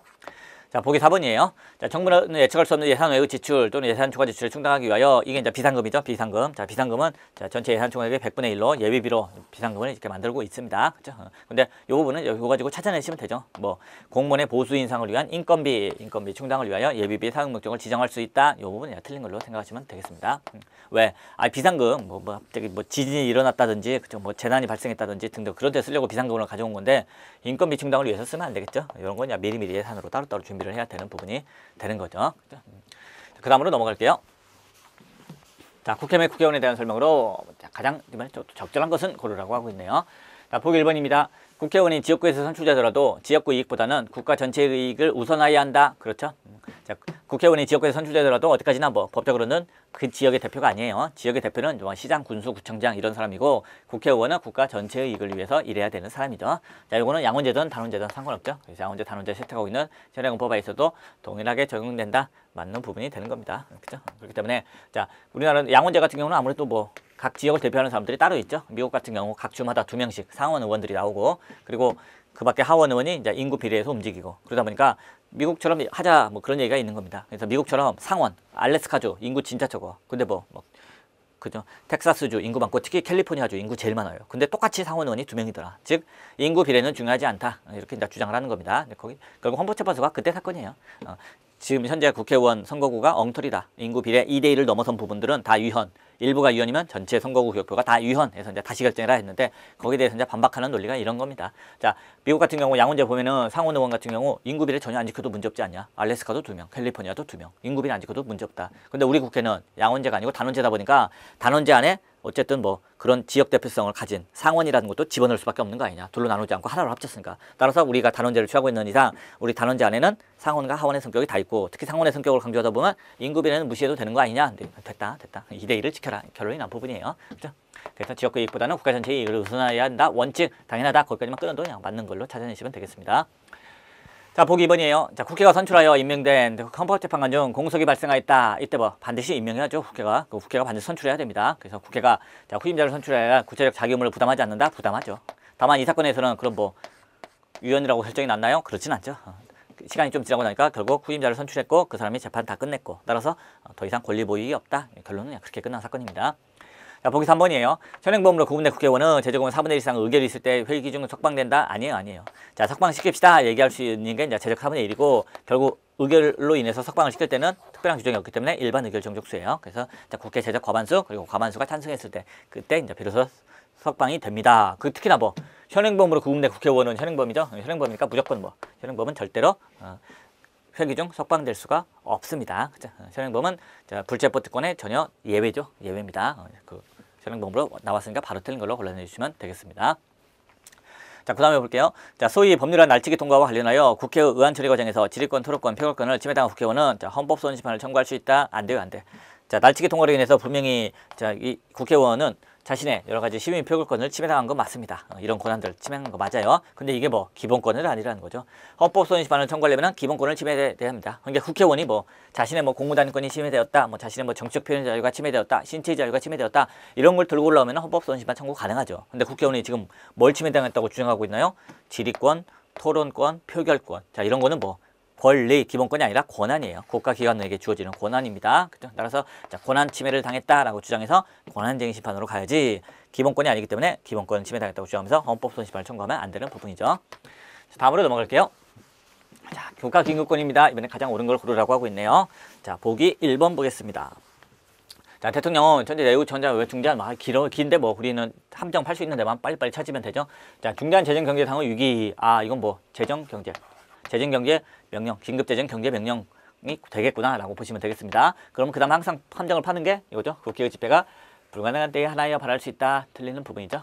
자, 보기 4번이에요. 자, 정부는 예측할 수 없는 예산 외의 지출 또는 예산 초과 지출을 충당하기 위하여 이게 이제 비상금이죠. 비상금. 자, 비상금은 자, 전체 예산 총액의 100분의 1로 예비비로 비상금을 이렇게 만들고 있습니다. 그죠? 근데 이 부분은 이거 가지고 찾아내시면 되죠. 뭐 공무원의 보수 인상을 위한 인건비 충당을 위하여 예비비 사용 목적을 지정할 수 있다. 이 부분은 틀린 걸로 생각하시면 되겠습니다. 왜? 비상금 뭐 갑자기 뭐 지진이 일어났다든지 그죠? 뭐 재난이 발생했다든지 등등 그런 데 쓰려고 비상금을 가져온 건데 인건비 충당을 위해서 쓰면 안 되겠죠. 이런 건 미리미리 예산으로 따로따로 준비를 해야 되는 부분이 되는 거죠. 그 다음으로 넘어갈게요. 자, 국회 및 국회의원에 대한 설명으로 가장 이번에 적절한 것은 고르라고 하고 있네요. 자, 보기 1번입니다. 국회의원이 지역구에서 선출되더라도 지역구 이익보다는 국가 전체의 이익을 우선하여야 한다. 그렇죠? 자, 국회의원이 지역구에서 선출되더라도 어디까지나 뭐 법적으로는 그 지역의 대표가 아니에요. 지역의 대표는 뭐 시장, 군수, 구청장 이런 사람이고 국회의원은 국가 전체의 이익을 위해서 일해야 되는 사람이죠. 자, 요거는 양원제든 단원제든 상관없죠. 그래서 양원제, 단원제 세탁하고 있는 현행헌법에서도 동일하게 적용된다. 맞는 부분이 되는 겁니다. 그렇죠? 그렇기 때문에 자, 우리나라 양원제 같은 경우는 아무래도 뭐 각 지역을 대표하는 사람들이 따로 있죠. 미국 같은 경우 각 주마다 2명씩 상원 의원들이 나오고 그리고 그 밖에 하원 의원이 이제 인구 비례에서 움직이고 그러다 보니까 미국처럼 하자 뭐 그런 얘기가 있는 겁니다. 그래서 미국처럼 상원, 알래스카주 인구 진짜 적어. 근데 뭐 그죠? 텍사스주 인구 많고 특히 캘리포니아주 인구 제일 많아요. 근데 똑같이 상원 의원이 2명이더라. 즉 인구 비례는 중요하지 않다. 이렇게 이제 주장을 하는 겁니다. 거기 결국 헌법재판소가 그때 사건이에요. 지금 현재 국회의원 선거구가 엉터리다. 인구 비례 2대1을 넘어선 부분들은 다 위헌. 일부가 위헌이면 전체 선거구 교표가 다 위헌해서 이제 다시 결정해라 했는데 거기에 대해서 이제 반박하는 논리가 이런 겁니다. 자, 미국 같은 경우 양원제 보면은 상원 의원 같은 경우 인구 비례 전혀 안 지켜도 문제없지 않냐? 알래스카도 2명, 캘리포니아도 2명. 인구 비례 안 지켜도 문제없다. 근데 우리 국회는 양원제가 아니고 단원제다 보니까 단원제 안에 어쨌든 뭐 그런 지역 대표성을 가진 상원이라는 것도 집어넣을 수밖에 없는 거 아니냐. 둘로 나누지 않고 하나로 합쳤으니까. 따라서 우리가 단원제를 취하고 있는 이상 우리 단원제 안에는 상원과 하원의 성격이 다 있고 특히 상원의 성격을 강조하다 보면 인구 비례는 무시해도 되는 거 아니냐. 됐다. 2대1을 지켜라. 결론이 난 부분이에요. 그렇죠? 그래서 지역구 이익보다는 국가 전체의 이익을 우선해야 한다. 원칙 당연하다. 거기까지만 끊어도 그냥 맞는 걸로 찾아내시면 되겠습니다. 자, 보기 2번이에요. 자, 국회가 선출하여 임명된 헌법재판관 중 공석이 발생하였다. 이때 뭐 반드시 임명해야죠. 국회가 반드시 선출해야 됩니다. 그래서 국회가 자, 후임자를 선출해야 구체적 자기 의무를 부담하지 않는다. 부담하죠. 다만 이 사건에서는 그럼 뭐 위헌이라고 결정이 났나요? 그렇진 않죠. 시간이 좀 지나고 나니까 결국 후임자를 선출했고 그 사람이 재판 다 끝냈고 따라서 더 이상 권리 보이기 없다. 결론은 그렇게 끝난 사건입니다. 자, 보기 3번이에요. 현행범으로 구분된 국회의원은 제적으면 4분의 1 이상 의결이 있을 때 회의 기준은 석방된다? 아니에요. 자, 석방시킵시다 얘기할 수 있는 게 이제 제적 4분의 1이고 결국 의결로 인해서 석방을 시킬 때는 특별한 규정이 없기 때문에 일반 의결 정족수예요. 그래서 자, 국회 제적 과반수 그리고 과반수가 찬성했을 때 그때 이제 비로소 석방이 됩니다. 특히나 뭐 현행범으로 구분된 국회의원은 현행범이죠. 현행범이니까 무조건 뭐 현행범은 절대로 회기 중 석방될 수가 없습니다. 그쵸? 현행범은 불체포 특권의 전혀 예외죠. 예외입니다. 현행범으로 나왔으니까 바로 틀린 걸로 골라내 주시면 되겠습니다. 자, 그 다음에 볼게요. 자, 소위 법률안 날치기 통과와 관련하여 국회 의안 처리 과정에서 질의권, 토론권, 표결권을 침해당한 국회의원은 헌법소원 심판을 청구할 수 있다? 안 돼요, 안 돼. 자, 날치기 통과로 인해서 분명히 이 국회의원은 자신의 여러 가지 시민 표결권을 침해당한 건 맞습니다. 이런 권한들 침해한 거 맞아요. 근데 이게 뭐 기본권은 아니라는 거죠. 헌법소원 심판을 청구하려면 기본권을 침해돼야 합니다. 그러니까 국회의원이 뭐 자신의 뭐 공무단권이 침해되었다, 뭐 자신의 뭐 정치적 표현 자유가 침해되었다, 신체 자유가 침해되었다 이런 걸 들고 올라오면 헌법소원 심판 청구 가능하죠. 근데 국회의원이 지금 뭘 침해당했다고 주장하고 있나요? 질의권, 토론권, 표결권. 자, 이런 거는 뭐 권리, 기본권이 아니라 권한이에요. 국가기관에게 주어지는 권한입니다. 그죠? 따라서 자, 권한 침해를 당했다라고 주장해서 권한쟁의 심판으로 가야지 기본권이 아니기 때문에 기본권 침해당했다고 주장하면서 헌법소원 심판을 청구하면 안 되는 부분이죠. 자, 다음으로 넘어갈게요. 자, 국가긴급권입니다. 이번에 가장 옳은 걸 고르라고 하고 있네요. 자, 보기 1번 보겠습니다. 자, 대통령은 전제 내후 전자 중대한 긴데 뭐 우리는 함정팔 수 있는 데만 빨리빨리 찾으면 되죠. 자, 중대한 재정 경제 상황 위기. 이건 뭐 재정 경제 명령, 긴급재정 경제 명령이 되겠구나라고 보시면 되겠습니다. 그럼 그 다음 항상 함정을 파는 게 이거죠. 국회의 집회가 불가능한 때에 하나여 바랄 수 있다. 틀리는 부분이죠.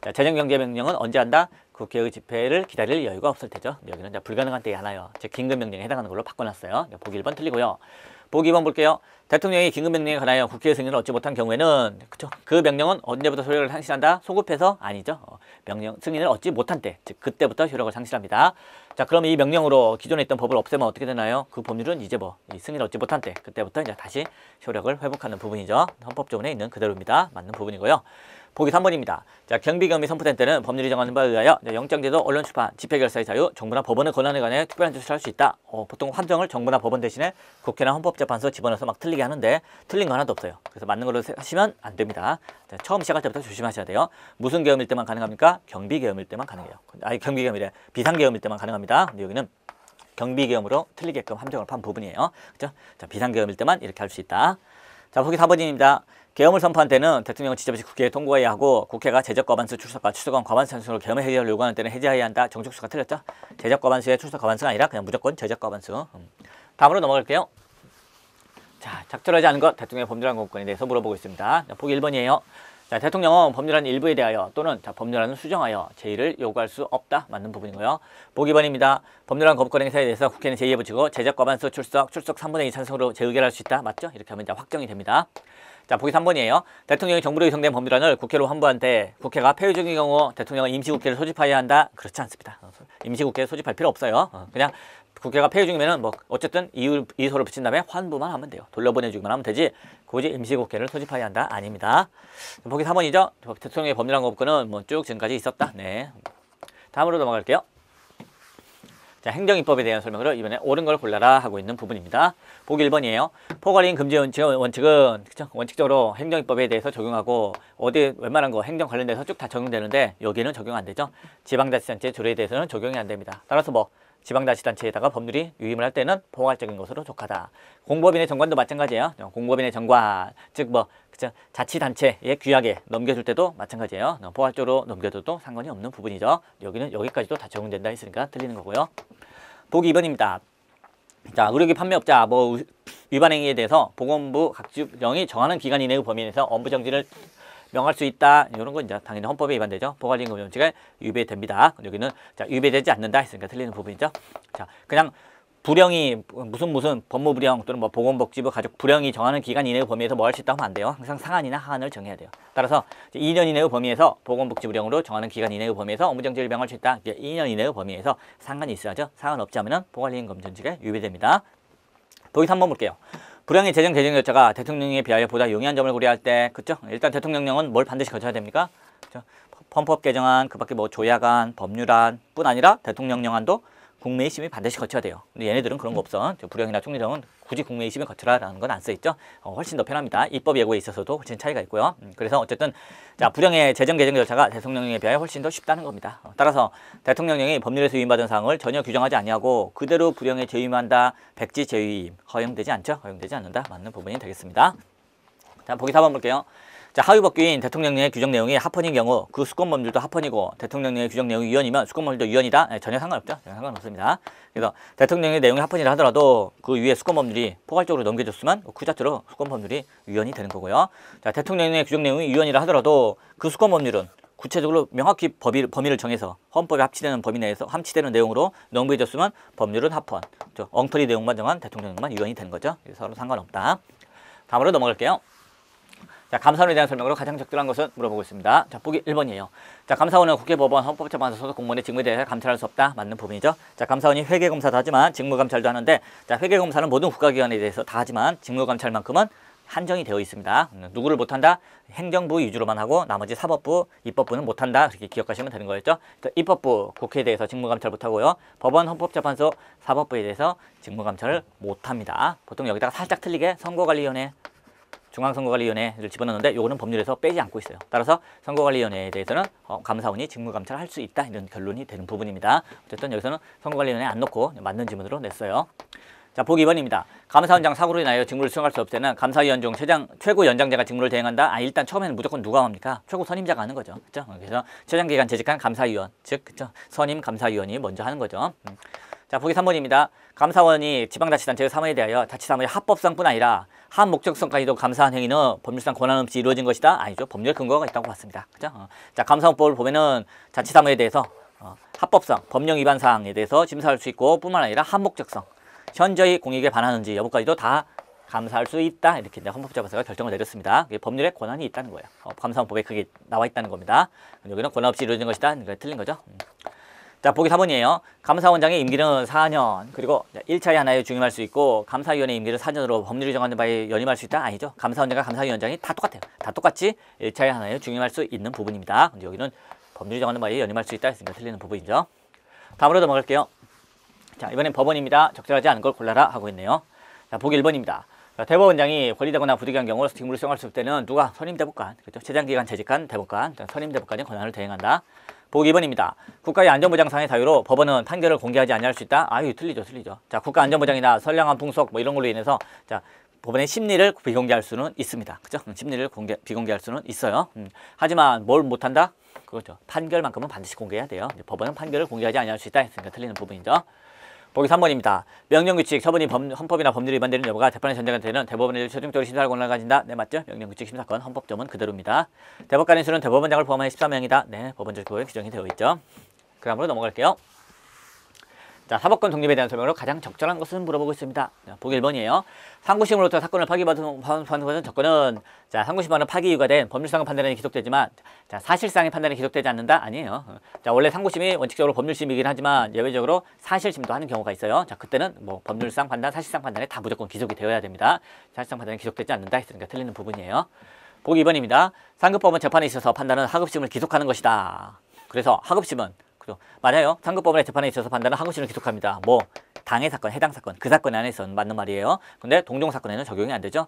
자, 재정 경제 명령은 언제 한다? 국회의 집회를 기다릴 여유가 없을 때죠. 여기는 이제 불가능한 때에 하나여, 즉 긴급 명령에 해당하는 걸로 바꿔놨어요. 보기 1번 틀리고요. 보기 2번 볼게요. 대통령이 긴급명령에 관하여 국회의 승인을 얻지 못한 경우에는 그 명령은 언제부터 효력을 상실한다? 소급해서 아니죠. 승인을 얻지 못한 때, 즉 그때부터 효력을 상실합니다. 자, 그럼 이 명령으로 기존에 있던 법을 없애면 어떻게 되나요? 그 법률은 이제 이 승인을 얻지 못한 때, 그때부터 이제 다시 효력을 회복하는 부분이죠. 헌법조문에 있는 그대로입니다. 맞는 부분이고요. 보기 3번입니다. 자, 경비경비 선포된 때는 법률이 정하는 바에 의하여 영장제도, 언론출판, 집회결사의 자유, 정부나 법원의 권한에 관해 특별한 조치를 할 수 있다. 보통 함정을 정부나 법원 대신에 국회나 헌법재판소 집어넣어서 막 틀리게 하는데 틀린 거 하나도 없어요. 그래서 맞는 걸로 하시면 안 됩니다. 자, 처음 시작할 때부터 조심하셔야 돼요. 무슨 계엄일 때만 가능합니까? 경비계엄일 때만 가능해요. 경비계엄이래. 비상계엄일 때만 가능합니다. 근데 여기는 경비계엄으로 틀리게끔 함정을 판 부분이에요. 그죠? 자, 비상계엄일 때만 이렇게 할 수 있다. 자, 보기 4번입니다. 계엄을 선포한 때는 대통령은 지자체 국회에 통과해야 하고 국회가 제적 과반수 출석과 추석관 과반수 찬성으로 계엄의 해제를 요구하는 때는 해제해야 한다. 정축수가 틀렸죠? 제적 과반수의 출석 과반수가 아니라 그냥 무조건 제적 과반수. 다음으로 넘어갈게요. 자, 작절하지 않은 것 대통령의 법률안 공권에 대해서 물어보고 있습니다. 자, 보기 1번이에요. 자, 대통령은 법률안 일부에 대하여 또는 법률안을 수정하여 제의를 요구할 수 없다. 맞는 부분이고요. 보기 2번입니다. 법률안 거부권 행사에 대해서 국회는 제의에 붙이고 제적 과반수 출석 3분의 2 찬성으로 재의결할 수 있다. 맞죠? 이렇게 하면 이제 확정이 됩니다. 자, 보기 3번이에요. 대통령이 정부로 유성된 법률안을 국회로 환부한 때 국회가 폐의 중인 경우 대통령은 임시국회를 소집해야 한다. 그렇지 않습니다. 임시국회를 소집할 필요 없어요. 그냥 국회가 폐의 중이면은 뭐 어쨌든 이의소를 붙인 다음에 환부만 하면 돼요. 돌려보내주기만 하면 되지 굳이 임시국회를 소집해야 한다. 아닙니다. 보기 3번이죠. 대통령의 법률안 거부권은 뭐 쭉 지금까지 있었다. 네. 다음으로 넘어갈게요. 자, 행정입법에 대한 설명으로 이번에 옳은 걸 골라라 하고 있는 부분입니다. 보기 1번이에요. 포괄이익 금지 원칙은 그쵸? 원칙적으로 행정입법에 대해서 적용하고 어디 웬만한 거 행정 관련돼서 쭉 다 적용되는데 여기는 적용 안 되죠. 지방자치단체 조례에 대해서는 적용이 안 됩니다. 따라서 뭐 지방자치단체에다가 법률이 유임을 할 때는 포괄적인 것으로 족하다. 공법인의 정관도 마찬가지예요. 공법인의 정관, 즉 뭐 그쵸? 자치단체의 규약에 넘겨줄 때도 마찬가지예요. 포괄적으로 넘겨줘도 상관이 없는 부분이죠. 여기는 여기까지도 다 적용된다 했으니까 틀리는 거고요. 보기 2번입니다. 자, 의료기 판매업자 뭐 위반 행위에 대해서 보건부 각주령이 정하는 기간 이내의 범위 내에서 업무 정지를 명할 수 있다. 이런 건 이제 당연히 헌법에 위반되죠. 포괄적인 금지 원칙에 위배됩니다. 여기는 자, 위배되지 않는다 했으니까 틀리는 부분이죠. 자, 그냥 불령이 무슨 법무불령 또는 뭐 보건복지부 가족 불령이 정하는 기간 이내의 범위에서 뭐 할 수 있다 하면 안 돼요. 항상 상한이나 하한을 정해야 돼요. 따라서 2년 이내의 범위에서 보건복지부령으로 정하는 기간 이내의 범위에서 업무정지를 명할 수 있다. 2년 이내의 범위에서 상한이 있어야죠. 상한 없지 않으면 포괄적인 금지 원칙에 위배됩니다. 보기 3번 볼게요. 불량의 재정 결정자가 대통령에 비하여 보다 용이한 점을 고려할 때, 그쵸? 일단 대통령령은 뭘 반드시 거쳐야 됩니까? 그쵸? 헌법 개정안, 그 밖에 뭐 조약안, 법률안 뿐 아니라 대통령령안도 국무회의 심의 반드시 거쳐야 돼요. 근데 얘네들은 그런 거 없어. 불령이나 총리령은 굳이 국무회의 심의 거쳐라라는 건 안 써있죠. 훨씬 더 편합니다. 입법 예고에 있어서도 훨씬 차이가 있고요. 그래서 어쨌든 자, 불령의 재정 개정 절차가 대통령령에 비하여 훨씬 더 쉽다는 겁니다. 따라서 대통령령이 법률에서 위임받은 사항을 전혀 규정하지 아니하고 그대로 불령에 재위임한다. 백지 재위임 허용되지 않죠. 허용되지 않는다. 맞는 부분이 되겠습니다. 자, 보기 4번 볼게요. 자, 하위법규인 대통령령의 규정 내용이 합헌인 경우 그 수권법률도 합헌이고 대통령령의 규정 내용이 위헌이면 수권법률도 위헌이다. 네, 전혀 상관없죠. 전혀 상관없습니다. 그래서 대통령의 내용이 합헌이라 하더라도 그 위에 수권법률이 포괄적으로 넘겨줬으면 그 자체로 수권법률이 위헌이 되는 거고요. 자, 대통령의 규정 내용이 위헌이라 하더라도 그 수권법률은 구체적으로 명확히 범위를 정해서 헌법에 합치되는 범위 내에서 함치되는 내용으로 넘겨줬으면 법률은 합헌. 엉터리 내용만 정한 대통령령만 위헌이 되는 거죠. 그래서 서로 상관없다. 다음으로 넘어갈게요. 자, 감사원에 대한 설명으로 가장 적절한 것은 물어보고 있습니다. 자, 보기 1번이에요. 자, 감사원은 국회, 법원, 헌법재판소 소속 공무원의 직무에 대해 감찰할 수 없다. 맞는 부분이죠. 자, 감사원이 회계검사도 하지만 직무감찰도 하는데, 자, 회계검사는 모든 국가기관에 대해서 다 하지만 직무감찰만큼은 한정이 되어 있습니다. 누구를 못한다? 행정부 위주로만 하고 나머지 사법부, 입법부는 못한다. 그렇게 기억하시면 되는 거였죠. 입법부, 국회에 대해서 직무감찰 못하고요. 법원, 헌법재판소, 사법부에 대해서 직무감찰을 못합니다. 보통 여기다가 살짝 틀리게 선거관리위원회, 중앙선거관리위원회를 집어넣는데 요거는 법률에서 빼지 않고 있어요. 따라서 선거관리위원회에 대해서는 감사원이 직무감찰을 할 수 있다. 이런 결론이 되는 부분입니다. 어쨌든 여기서는 선거관리위원회 안 넣고 맞는 지문으로 냈어요. 자, 보기 2번입니다. 감사원장 사고로 인하여 직무를 수행할 수 없을 때는 감사위원 중 최고연장자가 직무를 대행한다. 일단 처음에는 무조건 누가 합니까? 최고 선임자가 하는 거죠. 그렇죠? 그래서 최장기간 재직한 감사위원, 즉 그렇죠? 선임 감사위원이 먼저 하는 거죠. 자, 보기 3번입니다. 감사원이 지방자치단체의 사무에 대하여 자치사무의 합법성뿐 아니라 한 목적성까지도 감사한 행위는 법률상 권한 없이 이루어진 것이다? 아니죠. 법률 근거가 있다고 봤습니다. 그죠? 자, 감사원법을 보면은 자치사무에 대해서 합법성, 법령 위반 사항에 대해서 심사할 수 있고 뿐만 아니라 한 목적성, 현저히 공익에 반하는지 여부까지도 다 감사할 수 있다. 이렇게 헌법재판소가 결정을 내렸습니다. 그게 법률에 권한이 있다는 거예요. 감사원법에 그게 나와 있다는 겁니다. 여기는 권한 없이 이루어진 것이다. 그러니까 틀린 거죠. 자, 보기 4번이에요. 감사원장의 임기는 4년, 그리고 1차에 하나에 중임할 수 있고 감사위원회 임기를 4년으로 법률이 정하는 바에 연임할 수 있다? 아니죠. 감사원장과 감사위원장이 다 똑같아요. 다 똑같이 1차에 하나에 중임할 수 있는 부분입니다. 근데 여기는 법률이 정하는 바에 연임할 수 있다 했으니까 틀리는 부분이죠. 다음으로 넘어갈게요. 자, 이번엔 법원입니다. 적절하지 않은 걸 골라라 하고 있네요. 자, 보기 1번입니다. 자, 대법원장이 권리되거나 부득이한 경우 직무를 수행할 수 없을 때는 누가? 선임대법관, 그렇죠? 최장기간 재직한 대법관, 선임대법관이 권한을 대행한다. 보기 2번입니다. 국가의 안전보장상의 사유로 법원은 판결을 공개하지 아니할 수 있다. 아유, 틀리죠. 자, 국가안전보장이나 선량한 풍속 뭐 이런 걸로 인해서 자, 법원의 심리를 비공개할 수는 있습니다. 그죠? 심리를 비공개할 수는 있어요. 하지만 뭘 못한다? 그거죠. 판결만큼은 반드시 공개해야 돼요. 법원은 판결을 공개하지 아니할 수 있다 했으니까 틀리는 부분이죠. 보기 3번입니다. 명령규칙 처분이 헌법이나 법률 위반되는 여부가 재판의 전제가 되는 대법원의 최종적으로 심사할 권한을 가진다. 네, 맞죠? 명령규칙 심사권 헌법점은 그대로입니다. 대법관의 수는 대법원장을 포함한 14명이다. 네, 법원적 규칙에 규정이 되어 있죠. 그 다음으로 넘어갈게요. 자, 사법권 독립에 대한 설명으로 가장 적절한 것은 물어보고 있습니다. 자, 보기 1번이에요. 상고심으로부터 사건을 파기받은 조건은 자, 상고심과는 파기 이유가 된 법률상의 판단이 기속되지만 자, 사실상의 판단이 기속되지 않는다? 아니에요. 자, 원래 상고심이 원칙적으로 법률심이긴 하지만 예외적으로 사실심도 하는 경우가 있어요. 자, 그때는 뭐 법률상 판단, 사실상 판단에 다 무조건 기속이 되어야 됩니다. 사실상 판단이 기속되지 않는다 했으니까 틀리는 부분이에요. 보기 2번입니다. 상급법원 재판에 있어서 판단은 하급심을 기속하는 것이다. 그래서 하급심은 맞아요. 상급법원의 재판에 있어서 판단은 하급심을 기속합니다. 뭐 당해 사건, 해당 사건, 그 사건 안에서는 맞는 말이에요. 근데 동종 사건에는 적용이 안 되죠.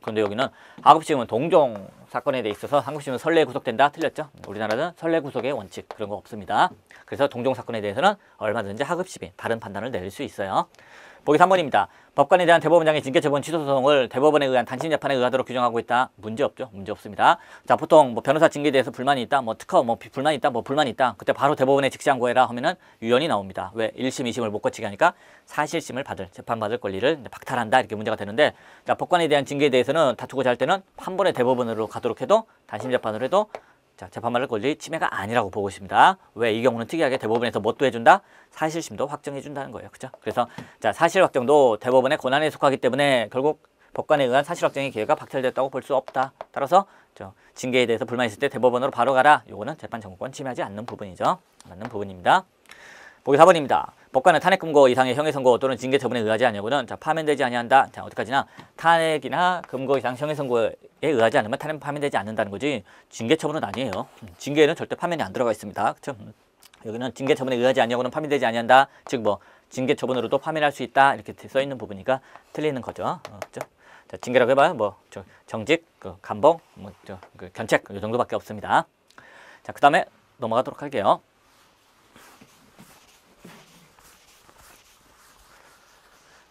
근데 여기는 하급심은 동종 사건에 대해 있어서 상급심은 선례에 구속된다. 틀렸죠. 우리나라는 선례 구속의 원칙 그런 거 없습니다. 그래서 동종 사건에 대해서는 얼마든지 하급심이 다른 판단을 내릴 수 있어요. 보기 3번입니다. 법관에 대한 대법원장의 징계처분 취소 소송을 대법원에 의한 단심 재판에 의하도록 규정하고 있다. 문제 없죠. 문제 없습니다. 자, 보통 뭐 변호사 징계에 대해서 불만이 있다, 뭐 특허, 뭐 불만이 있다, 뭐 불만이 있다. 그때 바로 대법원에 직시항고해라 하면은 유언이 나옵니다. 왜? 1심, 2심을 못 거치게 하니까 사실심을 재판받을 권리를 박탈한다. 이렇게 문제가 되는데, 자, 법관에 대한 징계에 대해서는 다투고자 할 때는 한 번에 대법원으로 가도록 해도 단심 재판을 해도 자, 재판받을 권리 침해가 아니라고 보고 있습니다. 왜? 이 경우는 특이하게 대법원에서 뭣도 해준다? 사실심도 확정해준다는 거예요. 그죠? 그래서 자, 사실 확정도 대법원의 권한에 속하기 때문에 결국 법관에 의한 사실 확정의 기회가 박탈됐다고 볼 수 없다. 따라서 징계에 대해서 불만 있을 때 대법원으로 바로 가라. 요거는 재판 정보권 침해하지 않는 부분이죠. 맞는 부분입니다. 보기 4번입니다. 법관은 탄핵 금고 이상의 형의 선고 또는 징계 처분에 의하지 아니하고는 자, 파면되지 아니한다. 자, 어디까지나 탄핵이나 금고 이상 형의 선고에 의하지 않으면 탄핵 파면되지 않는다는 거지 징계 처분은 아니에요. 징계에는 절대 파면이 안 들어가 있습니다. 그렇죠? 여기는 징계 처분에 의하지 아니하고는 파면되지 아니한다. 즉 뭐 징계 처분으로도 파면할 수 있다. 이렇게 써 있는 부분이니까 틀리는 거죠. 그렇죠? 자, 징계라고 해봐요. 뭐 정직, 감봉, 견책 이 정도밖에 없습니다. 자, 그 다음에 넘어가도록 할게요.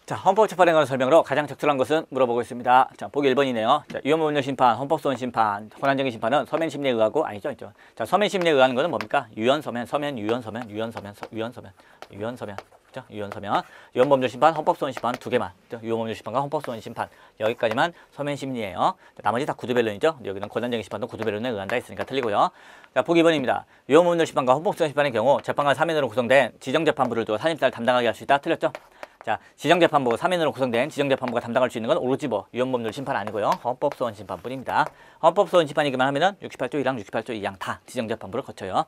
자, 헌법재판에 관한 설명으로 가장 적절한 것은 물어보고 있습니다. 자, 보기 1번이네요. 자, 위헌법률 심판, 헌법소원 심판, 권한쟁의 심판은 서면 심리에 의하고 아니죠, 있죠. 자, 서면 심리에 의하는 것은 뭡니까? 유언 서면, 서면, 유언 서면, 유언 서면, 유언 서면, 유언 서면. 그죠? 유언 서면, 위헌법률 심판, 헌법소원 심판 두 개만. 위헌법률 심판과 헌법소원 심판 여기까지만 서면 심리예요. 자, 나머지 다 구두변론이죠. 여기는 권한쟁의 심판도 구두변론에 의한다 했으니까 틀리고요. 자, 보기 2번입니다. 위헌법률 심판과 헌법소원 심판의 경우 재판관 3인으로 구성된 지정재판부를 두어 사심사를 담당하게 할 수 있다. 틀렸죠? 자, 지정재판부 3인으로 구성된 지정재판부가 담당할 수 있는 건 오로지 뭐 위헌법률 심판 아니고요. 헌법소원 심판뿐입니다. 헌법소원 심판이기만 하면은 68조 1항, 68조 2항 다 지정재판부를 거쳐요.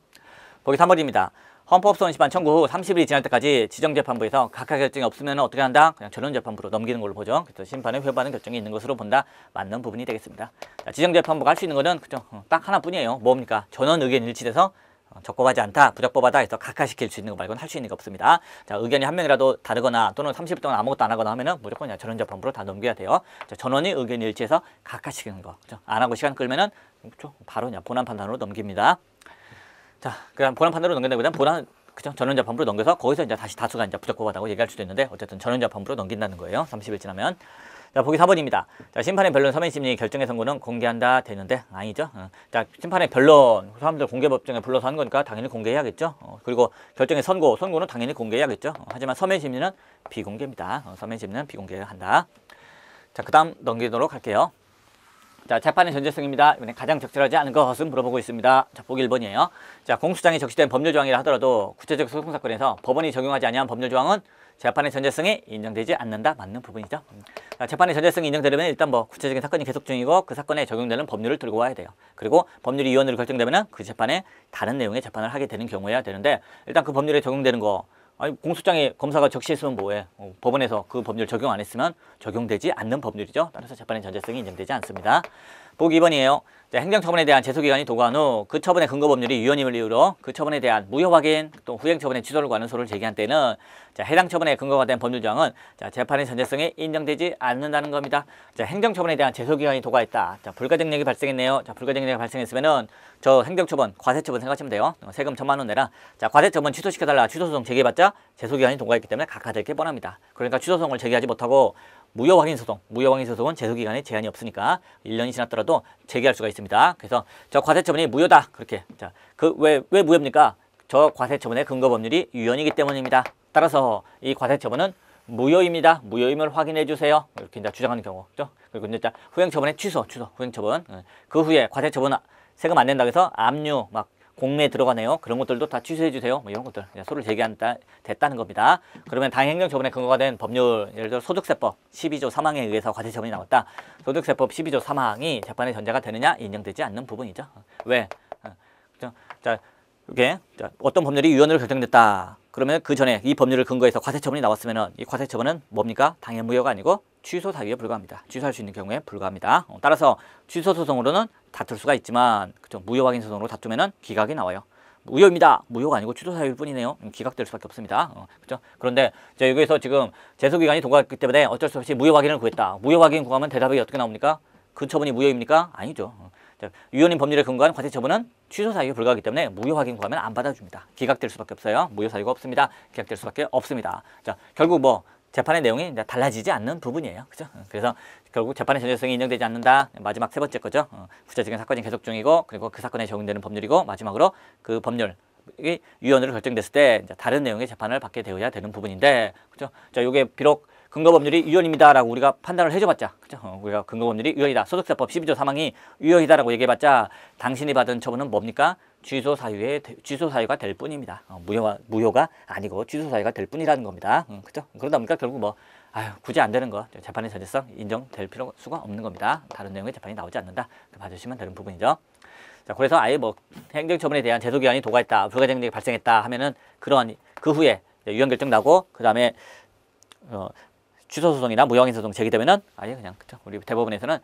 보기 3번입니다. 헌법소원 심판 청구 후 30일이 지날 때까지 지정재판부에서 각하 결정이 없으면 어떻게 한다? 그냥 전원재판부로 넘기는 걸로 보죠. 그래서 심판에 회부하는 결정이 있는 것으로 본다. 맞는 부분이 되겠습니다. 자, 지정재판부가 할 수 있는 거는 그죠? 딱 하나뿐이에요. 뭡니까? 전원 의견 일치돼서 적법하지 않다, 부적법하다 해서 각하시킬 수 있는 거 말고는 할 수 있는 게 없습니다. 자, 의견이 한 명이라도 다르거나 또는 30일 동안 아무것도 안 하거나 하면은 무조건 그냥 전원재판부로 다 넘겨야 돼요. 자, 전원이 의견이 일치해서 각하시키는 거. 그죠? 안 하고 시간 끌면은 그죠? 바로 그냥 본안 판단으로 넘깁니다. 자, 그냥 본안 판단으로 넘긴다기보다는 그죠? 전원재판부로 넘겨서 거기서 이제 다시 다수가 이제 부적법하다고 얘기할 수도 있는데 어쨌든 전원재판부로 넘긴다는 거예요. 30일 지나면. 자, 보기 4번입니다. 자, 심판의 변론 서면심리 결정의 선고는 공개한다 되는데 아니죠. 자, 심판의 변론 사람들 공개법정에 불러서 하는 거니까 당연히 공개해야겠죠. 그리고 결정의 선고는 당연히 공개해야겠죠. 하지만 서면심리는 비공개입니다. 서면심리는 비공개한다. 자, 그 다음 넘기도록 할게요. 자, 재판의 전제성입니다. 이번에 가장 적절하지 않은 것은 물어보고 있습니다. 자, 보기 1번이에요. 자, 공소장에 적시된 법률조항이라 하더라도 구체적 소송사건에서 법원이 적용하지 아니한 법률조항은 재판의 전제성이 인정되지 않는다. 맞는 부분이죠. 자, 재판의 전제성이 인정되려면 일단 뭐 구체적인 사건이 계속 중이고 그 사건에 적용되는 법률을 들고 와야 돼요. 그리고 법률이 위헌으로 결정되면 그 재판에 다른 내용의 재판을 하게 되는 경우여야 되는데 일단 그 법률에 적용되는 거 아니 공소장에 검사가 적시했으면 뭐해? 법원에서 그 법률 적용 안 했으면 적용되지 않는 법률이죠. 따라서 재판의 전제성이 인정되지 않습니다. 보기 2번이에요. 자, 행정처분에 대한 제소기간이 도과한 후 그 처분의 근거법률이 유언임을 이유로 그 처분에 대한 무효확인 또 후행처분의 취소를 구하는 소를 제기한 때는 자, 해당 처분의 근거가 된 법률조항은 자, 재판의 전제성이 인정되지 않는다는 겁니다. 자, 행정처분에 대한 제소기간이 도과했다. 자, 불가증력이 발생했네요. 자, 불가증력이 발생했으면은 저 행정처분, 과세처분 생각하시면 돼요. 세금 1,000만 원 내라. 자, 과세처분 취소시켜달라. 취소소송 제기해봤자 제소기간이 도과했기 때문에 각하될 게 뻔합니다. 그러니까 취소소송을 제기하지 못하고 무효확인소송, 무효확인소송은 제소기간에 제한이 없으니까 1년이 지났더라도 제기할 수가 있습니다. 그래서 저 과세처분이 무효다. 그렇게. 자, 왜 무효입니까? 저 과세처분의 근거법률이 유언이기 때문입니다. 따라서 이 과세처분은 무효입니다. 무효임을 확인해 주세요. 이렇게 이제 주장하는 경우죠. 그리고 이제 후행처분의 취소, 후행처분. 그 후에 과세처분 세금 안 낸다고 해서 압류, 막 공매에 들어가네요. 그런 것들도 다 취소해 주세요. 뭐 이런 것들 소를 제기했다는 겁니다. 그러면 당행정처분의 근거가 된 법률, 예를 들어 소득세법 12조 3항에 의해서 과세처분이 나왔다. 소득세법 12조 3항이 재판의 전제가 되느냐? 인정되지 않는 부분이죠. 왜? 자, 이게 어떤 법률이 위헌으로 결정됐다. 그러면 그 전에 이 법률을 근거해서 과세처분이 나왔으면은 이 과세처분은 뭡니까? 당해무효가 아니고 취소 사유에 불과합니다. 취소할 수 있는 경우에 불과합니다. 따라서 취소 소송으로는 다툴 수가 있지만, 그죠? 무효 확인 소송으로 다투면은 기각이 나와요. 무효입니다. 무효가 아니고 취소 사유일 뿐이네요. 기각될 수밖에 없습니다. 그죠? 그런데 여기에서 지금 제소기간이 통과했기 때문에 어쩔 수 없이 무효 확인을 구했다. 무효 확인 구하면 대답이 어떻게 나옵니까? 그 처분이 무효입니까? 아니죠. 위헌인 법률에 근거한 과세처분은 취소 사유에 불과하기 때문에 무효 확인 구하면 안 받아줍니다. 기각될 수밖에 없어요. 무효 사유가 없습니다. 기각될 수밖에 없습니다. 자, 결국 뭐 재판의 내용이 이제 달라지지 않는 부분이에요. 그죠? 그래서 결국 재판의 전제성이 인정되지 않는다. 마지막 세 번째 거죠. 구체적인 사건이 계속 중이고, 그리고 그 사건에 적용되는 법률이고, 마지막으로 그 법률이 위헌으로 결정됐을 때 이제 다른 내용의 재판을 받게 되어야 되는 부분인데, 그죠? 자, 요게 비록 근거 법률이 위헌입니다라고 우리가 판단을 해줘봤자, 그죠? 우리가 근거 법률이 위헌이다. 소득세법 12조 3항이 위헌이다라고 얘기해봤자 당신이 받은 처분은 뭡니까? 취소 사유가 될 뿐입니다. 무효가 아니고 취소 사유가 될 뿐이라는 겁니다. 그죠? 그러다 보니까 결국 뭐 굳이 안 되는 거 재판의 전제성 인정될 수가 없는 겁니다. 다른 내용의 재판이 나오지 않는다. 봐주시면 되는 부분이죠. 자, 그래서 아예 뭐 행정처분에 대한 제소기한이 도과했다, 불가증력이 발생했다 하면은 그러한 그 후에 위헌 결정 나고 그 다음에 취소소송이나 무효확인소송 제기되면은 아예 그냥 그쵸? 우리 대법원에서는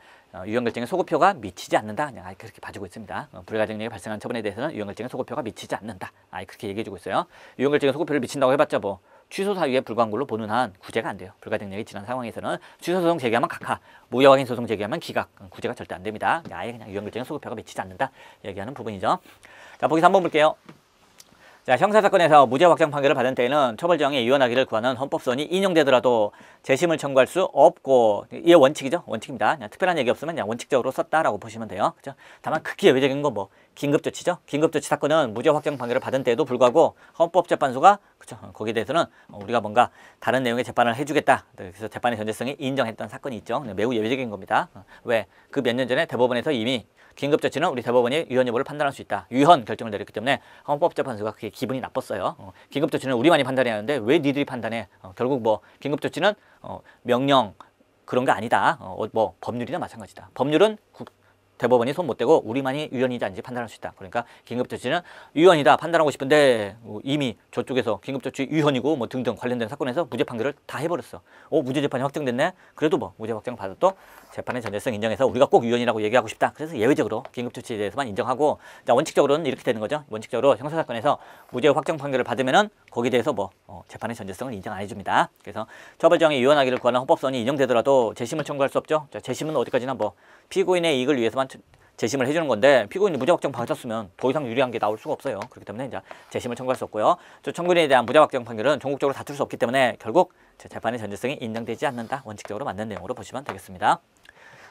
유형결정에 소급표가 미치지 않는다. 그냥 아예 그렇게 봐주고 있습니다. 불가증력이 발생한 처분에 대해서는 유형결정에 소급표가 미치지 않는다. 아예 그렇게 얘기해주고 있어요. 유형결정에 소급표를 미친다고 해봤자 뭐 취소 사유에 불과한 걸로 보는 한 구제가 안 돼요. 불가증력이 지난 상황에서는 취소소송 제기하면 각하, 무효확인소송 제기하면 기각, 구제가 절대 안 됩니다. 아예 그냥 유형결정에 소급표가 미치지 않는다. 얘기하는 부분이죠. 자, 보기서 한번 볼게요. 자, 형사사건에서 무죄 확정 판결을 받은 때에는 처벌정의 유연하기를 구하는 헌법소원이 인용되더라도 재심을 청구할 수 없고, 이게 원칙이죠. 원칙입니다. 그냥 특별한 얘기 없으면 그냥 원칙적으로 썼다라고 보시면 돼요. 그죠? 다만 극히 예외적인 건 뭐 긴급조치죠. 긴급조치 사건은 무죄 확정 판결을 받은 때에도 불구하고 헌법재판소가 그죠? 거기에 대해서는 우리가 뭔가 다른 내용의 재판을 해주겠다. 그래서 재판의 전제성이 인정했던 사건이 있죠. 매우 예외적인 겁니다. 왜? 그 몇 년 전에 대법원에서 이미 긴급조치는 우리 대법원이 위헌 여부를 판단할 수 있다. 위헌 결정을 내렸기 때문에 헌법재판소가 그게 기분이 나빴어요. 긴급조치는 우리만이 판단해야 하는데 왜 니들이 판단해? 결국 뭐 긴급조치는 명령 그런 게 아니다. 뭐 법률이나 마찬가지다. 법률은 대법원이 손 못 대고 우리만이 위헌이지 아닌지 판단할 수 있다. 그러니까 긴급조치는 위헌이다 판단하고 싶은데 이미 저쪽에서 긴급조치 위헌이고 뭐 등등 관련된 사건에서 무죄 판결을 다 해버렸어. 무죄 재판이 확정됐네. 그래도 뭐 무죄 확정 받아도 재판의 전제성 인정해서 우리가 꼭 위헌이라고 얘기하고 싶다. 그래서 예외적으로 긴급조치에 대해서만 인정하고, 자, 원칙적으로는 이렇게 되는 거죠. 원칙적으로 형사사건에서 무죄 확정 판결을 받으면은 거기에 대해서 뭐 재판의 전제성을 인정 안 해줍니다. 그래서 처벌정의 유연하기를 구하는 헌법소원이 인정되더라도 재심을 청구할 수 없죠. 자, 재심은 어디까지나 뭐 피고인의 이익을 위해서만 재심을 해주는 건데 피고인이 무죄 확정 받았으면 더 이상 유리한 게 나올 수가 없어요. 그렇기 때문에 이제 재심을 청구할 수 없고요. 청구인에 대한 무죄 확정 판결은 전국적으로 다툴 수 없기 때문에 결국 재판의 전제성이 인정되지 않는다. 원칙적으로 맞는 내용으로 보시면 되겠습니다.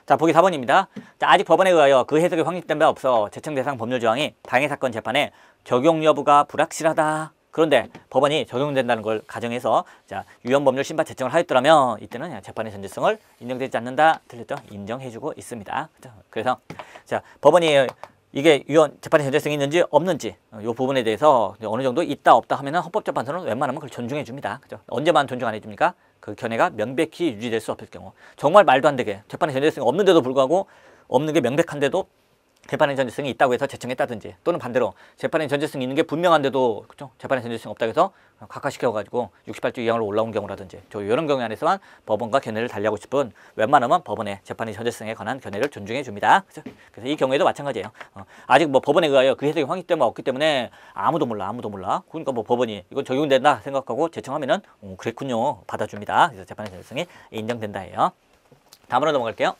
자, 보기 4번입니다. 자, 아직 법원에 의하여 그 해석이 확립된 바 없어 제청 대상 법률 조항이 당해사건 재판에 적용 여부가 불확실하다. 그런데 법원이 적용된다는 걸 가정해서 자, 유언법률 신박 제청을 하였더라면 이때는 재판의 전제성을 인정되지 않는다. 틀렸죠? 인정해주고 있습니다. 그래서 자, 법원이 이게 유언 재판의 전제성이 있는지 없는지 이 부분에 대해서 어느 정도 있다 없다 하면은 헌법재판소는 웬만하면 그걸 존중해 줍니다. 그죠? 언제만 존중 안 해줍니까? 그 견해가 명백히 유지될 수 없을 경우, 정말 말도 안 되게 재판의 전제성이 없는데도 불구하고 없는 게 명백한데도 재판의 전제성이 있다고 해서 제청했다든지, 또는 반대로 재판의 전제성이 있는 게 분명한데도 그죠? 재판의 전제성이 없다고 해서 각하시켜가지고 68조 2항으로 올라온 경우라든지, 이런 경우에 한해서만 법원과 견해를 달리하고 싶은 웬만하면 법원의 재판의 전제성에 관한 견해를 존중해 줍니다. 그죠? 그래서 이 경우에도 마찬가지예요. 아직 뭐 법원에 의하여 그 해석이 확립된 바 없기 때문에 아무도 몰라. 그러니까 뭐 법원이 이건 적용된다 생각하고 제청하면은 그랬군요. 받아줍니다. 그래서 재판의 전제성이 인정된다 해요. 다음으로 넘어갈게요.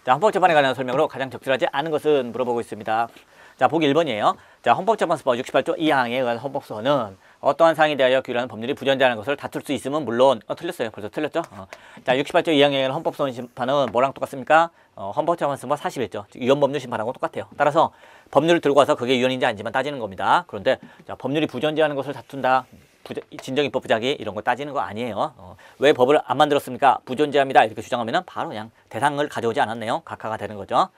자, 헌법재판에 관한 설명으로 가장 적절하지 않은 것은 물어보고 있습니다. 자, 보기 1번이에요. 자, 헌법재판소법 68조 2항에 의한 헌법소원은 어떠한 사항에 대하여 규율하는 법률이 부존재하는 것을 다툴 수 있음은 물론 틀렸어요. 벌써 틀렸죠? 자, 68조 2항에 의한 헌법소원 심판은 뭐랑 똑같습니까? 헌법재판소법 41조 위헌법률 심판하고 똑같아요. 따라서 법률을 들고 와서 그게 위헌인지 아닌지만 따지는 겁니다. 그런데 자, 법률이 부존재하는 것을 다툰다. 진정입법 부작위 이런 거 따지는 거 아니에요. 왜 법을 안 만들었습니까? 부존재합니다. 이렇게 주장하면은 바로 그냥 대상을 가져오지 않았네요. 각하가 되는 거죠.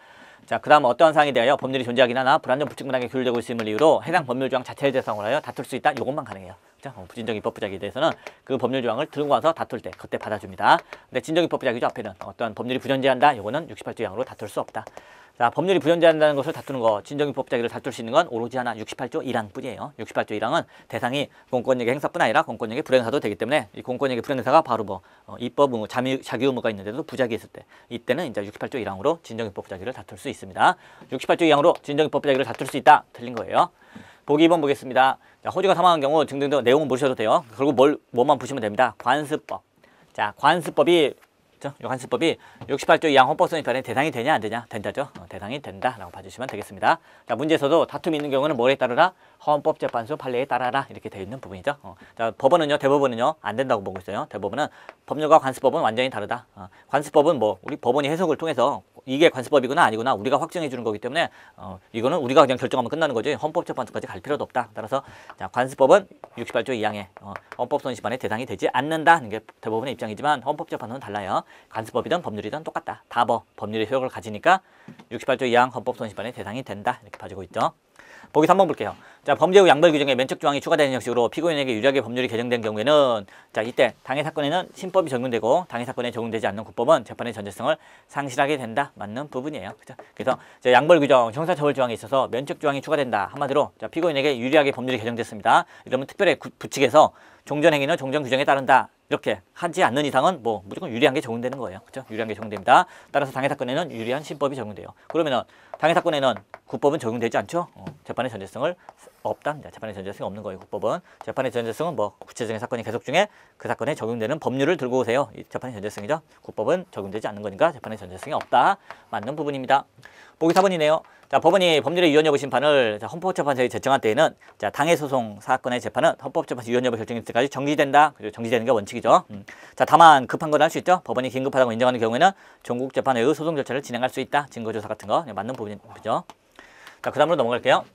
자, 그 다음 어떠한 사항에 대하여 법률이 존재하긴 하나 불안전 불충분하게 규율되고 있음을 이유로 해당 법률 조항 자체를 대상으로 하여 다툴 수 있다. 이것만 가능해요. 부진정입법 부작위에 대해서는 그 법률 조항을 들고 와서 다툴 때 그때 받아줍니다. 근데 진정입법 부작위죠. 앞에는 어떠한 법률이 부존재한다. 이거는 68조 양으로 다툴 수 없다. 자, 법률이 부존재한다는 것을 다투는 거, 진정입법 부작위를 다툴 수 있는 건 오로지 하나 68조 1항 뿐이에요. 68조 1항은 대상이 공권력의 행사뿐 아니라 공권력의 불행사도 되기 때문에 이 공권력의 불행사가 바로 입법 의무, 자기 의무가 있는데도 부작위 있을 때 이때는 이제 68조 1항으로 진정입법 부작위를 다툴 수 있습니다. 68조 2항으로 진정입법 부작위를 다툴 수 있다. 틀린 거예요. 보기 2번 보겠습니다. 자, 호주가 사망한 경우 등등등 내용은 모르셔도 돼요. 그리고 뭐만 보시면 됩니다. 관습법. 자, 관습법이 68조 2항 헌법소원입법의 대상이 되냐 안 되냐? 된다죠. 대상이 된다라고 봐주시면 되겠습니다. 자, 문제에서도 다툼이 있는 경우는 뭐에 따르라? 헌법재판소 판례에 따라라 이렇게 되어 있는 부분이죠. 자, 법원은요, 대법원은요 안 된다고 보고 있어요. 대법원은 법률과 관습법은 완전히 다르다. 관습법은 우리 법원이 해석을 통해서 이게 관습법이구나 아니구나 우리가 확정해 주는 거기 때문에 이거는 우리가 그냥 결정하면 끝나는 거지 헌법재판소까지 갈 필요도 없다. 따라서 자, 관습법은 68조 2항에 헌법소원심판의 대상이 되지 않는다는 게 대법원의 입장이지만 헌법재판소는 달라요. 관습법이든 법률이든 똑같다. 다 법률의 효력을 가지니까 68조 2항 헌법소원심판의 대상이 된다. 이렇게 봐주고 있죠. 보기 3번 볼게요. 자, 범죄 후 양벌 규정에 면책 조항이 추가되는 형식으로 피고인에게 유리하게 법률이 개정된 경우에는 자, 이때 당해 사건에는 신법이 적용되고 당해 사건에 적용되지 않는 국법은 재판의 전제성을 상실하게 된다. 맞는 부분이에요. 그죠? 그래서 양벌 규정, 형사처벌 조항에 있어서 면책 조항이 추가된다. 한마디로 자, 피고인에게 유리하게 법률이 개정됐습니다. 이러면 특별히 부칙에서 종전 행위는 종전 규정에 따른다. 이렇게 하지 않는 이상은 무조건 유리한 게 적용되는 거예요. 그렇죠? 유리한 게 적용됩니다. 따라서 당해 사건에는 유리한 신법이 적용돼요. 그러면은 당해 사건에는 국법은 적용되지 않죠? 재판의 전제성을 없답니다. 재판의 전제성이 없는 거예요. 국법은. 재판의 전제성은 구체적인 사건이 계속 중에 그 사건에 적용되는 법률을 들고 오세요. 이 재판의 전제성이죠. 국법은 적용되지 않는 거니까 재판의 전제성이 없다. 맞는 부분입니다. 보기 4번이네요. 자, 법원이 법률의 유효 여부 심판을 헌법재판소에 제청한 때에는 자, 당해소송 사건의 재판은 헌법재판소 유효 여부 결정일 때까지 정지된다. 그리고 정지되는 게 원칙이죠. 자, 다만 급한 건 할 수 있죠. 법원이 긴급하다고 인정하는 경우에는 전국재판의 소송 절차를 진행할 수 있다. 증거조사 같은 거 맞는 부분이죠. 자, 그 다음으로 넘어갈게요.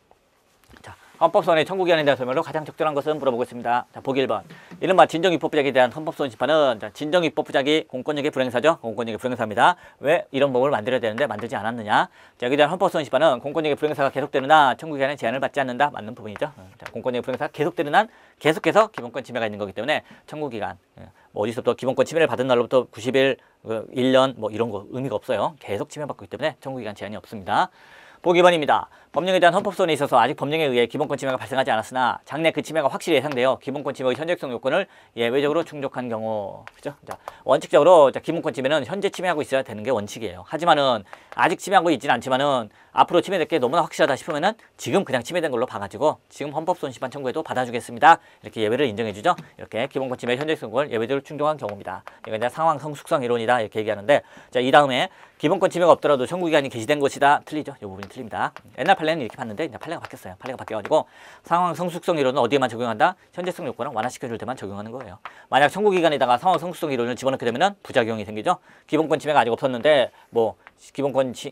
자, 헌법소원의 청구기한에 대한 설명으로 가장 적절한 것은 물어보겠습니다. 자, 보기 1번. 이른바 진정입법 부작위에 대한 헌법소원 심판은 자, 진정입법 부작위 공권력의 불행사죠. 공권력의 불행사입니다. 왜 이런 법을 만들어야 되는데 만들지 않았느냐. 자, 여기에 대한 헌법소원 심판은 공권력의 불행사가 계속되는 한 청구기한의 제한을 받지 않는다. 맞는 부분이죠. 자, 공권력의 불행사가 계속되는 한 계속해서 기본권 침해가 있는 거기 때문에 청구기간 어디서부터 기본권 침해를 받은 날로부터 90일, 1년 이런 거 의미가 없어요. 계속 침해받고 있기 때문에 청구기간 제한이 없습니다. 보기 2번입니다. 법령에 대한 헌법소원에 있어서 아직 법령에 의해 기본권 침해가 발생하지 않았으나 장래 그 침해가 확실히 예상되어 기본권 침해의 현재성 요건을 예외적으로 충족한 경우, 그죠? 자, 원칙적으로 기본권 침해는 현재 침해하고 있어야 되는 게 원칙이에요. 하지만은 아직 침해하고 있지는 않지만은 앞으로 침해될 게 너무나 확실하다 싶으면은 지금 그냥 침해된 걸로 봐가지고 지금 헌법소원 심판 청구에도 받아주겠습니다. 이렇게 예외를 인정해주죠. 이렇게 기본권 침해 현재성 요건을 예외적으로 충족한 경우입니다. 이건 이제 상황 성숙성 이론이다 이렇게 얘기하는데 자, 이 다음에 기본권 침해가 없더라도 청구기간이 개시된 것이다. 틀리죠. 이 부분이 틀립니다. 옛날 판례는 이렇게 봤는데 이제 판례가 바뀌었어요. 판례가 바뀌어가지고 상황 성숙성 이론은 어디에만 적용한다? 현재성 요건을 완화시켜줄 때만 적용하는 거예요. 만약 청구기간에다가 상황 성숙성 이론을 집어넣게 되면은 부작용이 생기죠. 기본권 침해가 아직 없었는데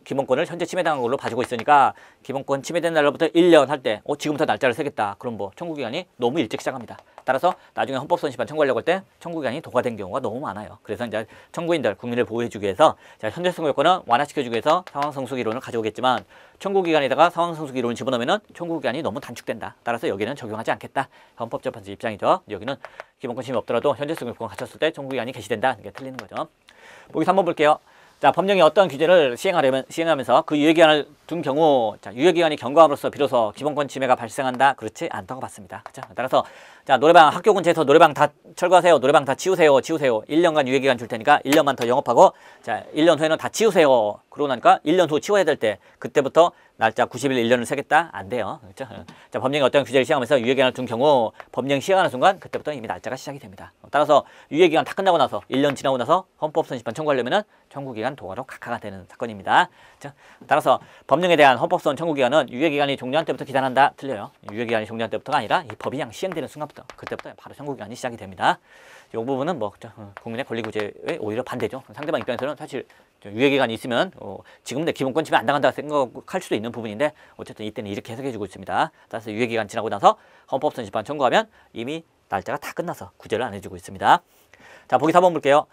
기본권을 현재 침해당한 걸로 봐주고 있으니까 기본권 침해된 날로부터 1년 할 때 지금부터 날짜를 세겠다. 그럼 청구기간이 너무 일찍 시작합니다. 따라서 나중에 헌법소원 심판 청구하려고 할 때 청구기간이 도과된 경우가 너무 많아요. 그래서 이제 청구인들 국민을 보호해주기 위해서 현재성 요건은 완화시켜주기 위해서 상황 성숙 이론을 가져오겠지만 청구기간에다가 상황 성숙 이론을 집어넣으면 청구기간이 너무 단축된다. 따라서 여기는 적용하지 않겠다. 헌법재판소 입장이죠. 여기는 기본권 침해 없더라도 현재성 요건을 갖췄을 때 청구기간이 개시된다. 이게 틀리는 거죠. 보기 3번 볼게요. 자, 법령이 어떤 규제를 시행하면서 그 유예기간을 둔 경우 자, 유예기간이 경과함으로써 비로소 기본권 침해가 발생한다. 그렇지 않다고 봤습니다. 그죠? 따라서 자, 노래방 학교 근처에서 노래방 다 철거하세요. 노래방 다 치우세요. 1년간 유예기간 줄 테니까 1년만 더 영업하고 자, 1년 후에는 다 치우세요. 그러고 나니까 1년 후 치워야 될 때 그때부터 날짜 90일 1년을 세겠다? 안 돼요. 그렇죠? 자, 법령이 어떤 규제를 시행하면서 유예기간을 둔 경우 법령 시행하는 순간 그때부터 이미 날짜가 시작이 됩니다. 따라서 유예기간 다 끝나고 나서 1년 지나고 나서 헌법소원 심판 청구하려면은 청구기간 도과로 각하가 되는 사건입니다. 자, 따라서 법령에 대한 헌법소원 청구기간은 유예기간이 종료한 때부터 기단한다. 틀려요. 유예기간이 종료한 때부터가 아니라 이 법이 그냥 시행되는 순간부터 그때부터 바로 청구기간이 시작이 됩니다. 이 부분은 국민의 권리구제에 오히려 반대죠. 상대방 입장에서는 사실 유예기간이 있으면 지금 내 기본권 침해 안 당한다 생각할 수도 있는 부분인데 어쨌든 이때는 이렇게 해석해주고 있습니다. 따라서 유예기간 지나고 나서 헌법소원 심판 청구하면 이미 날짜가 다 끝나서 구제를 안 해주고 있습니다. 자, 보기 4번 볼게요.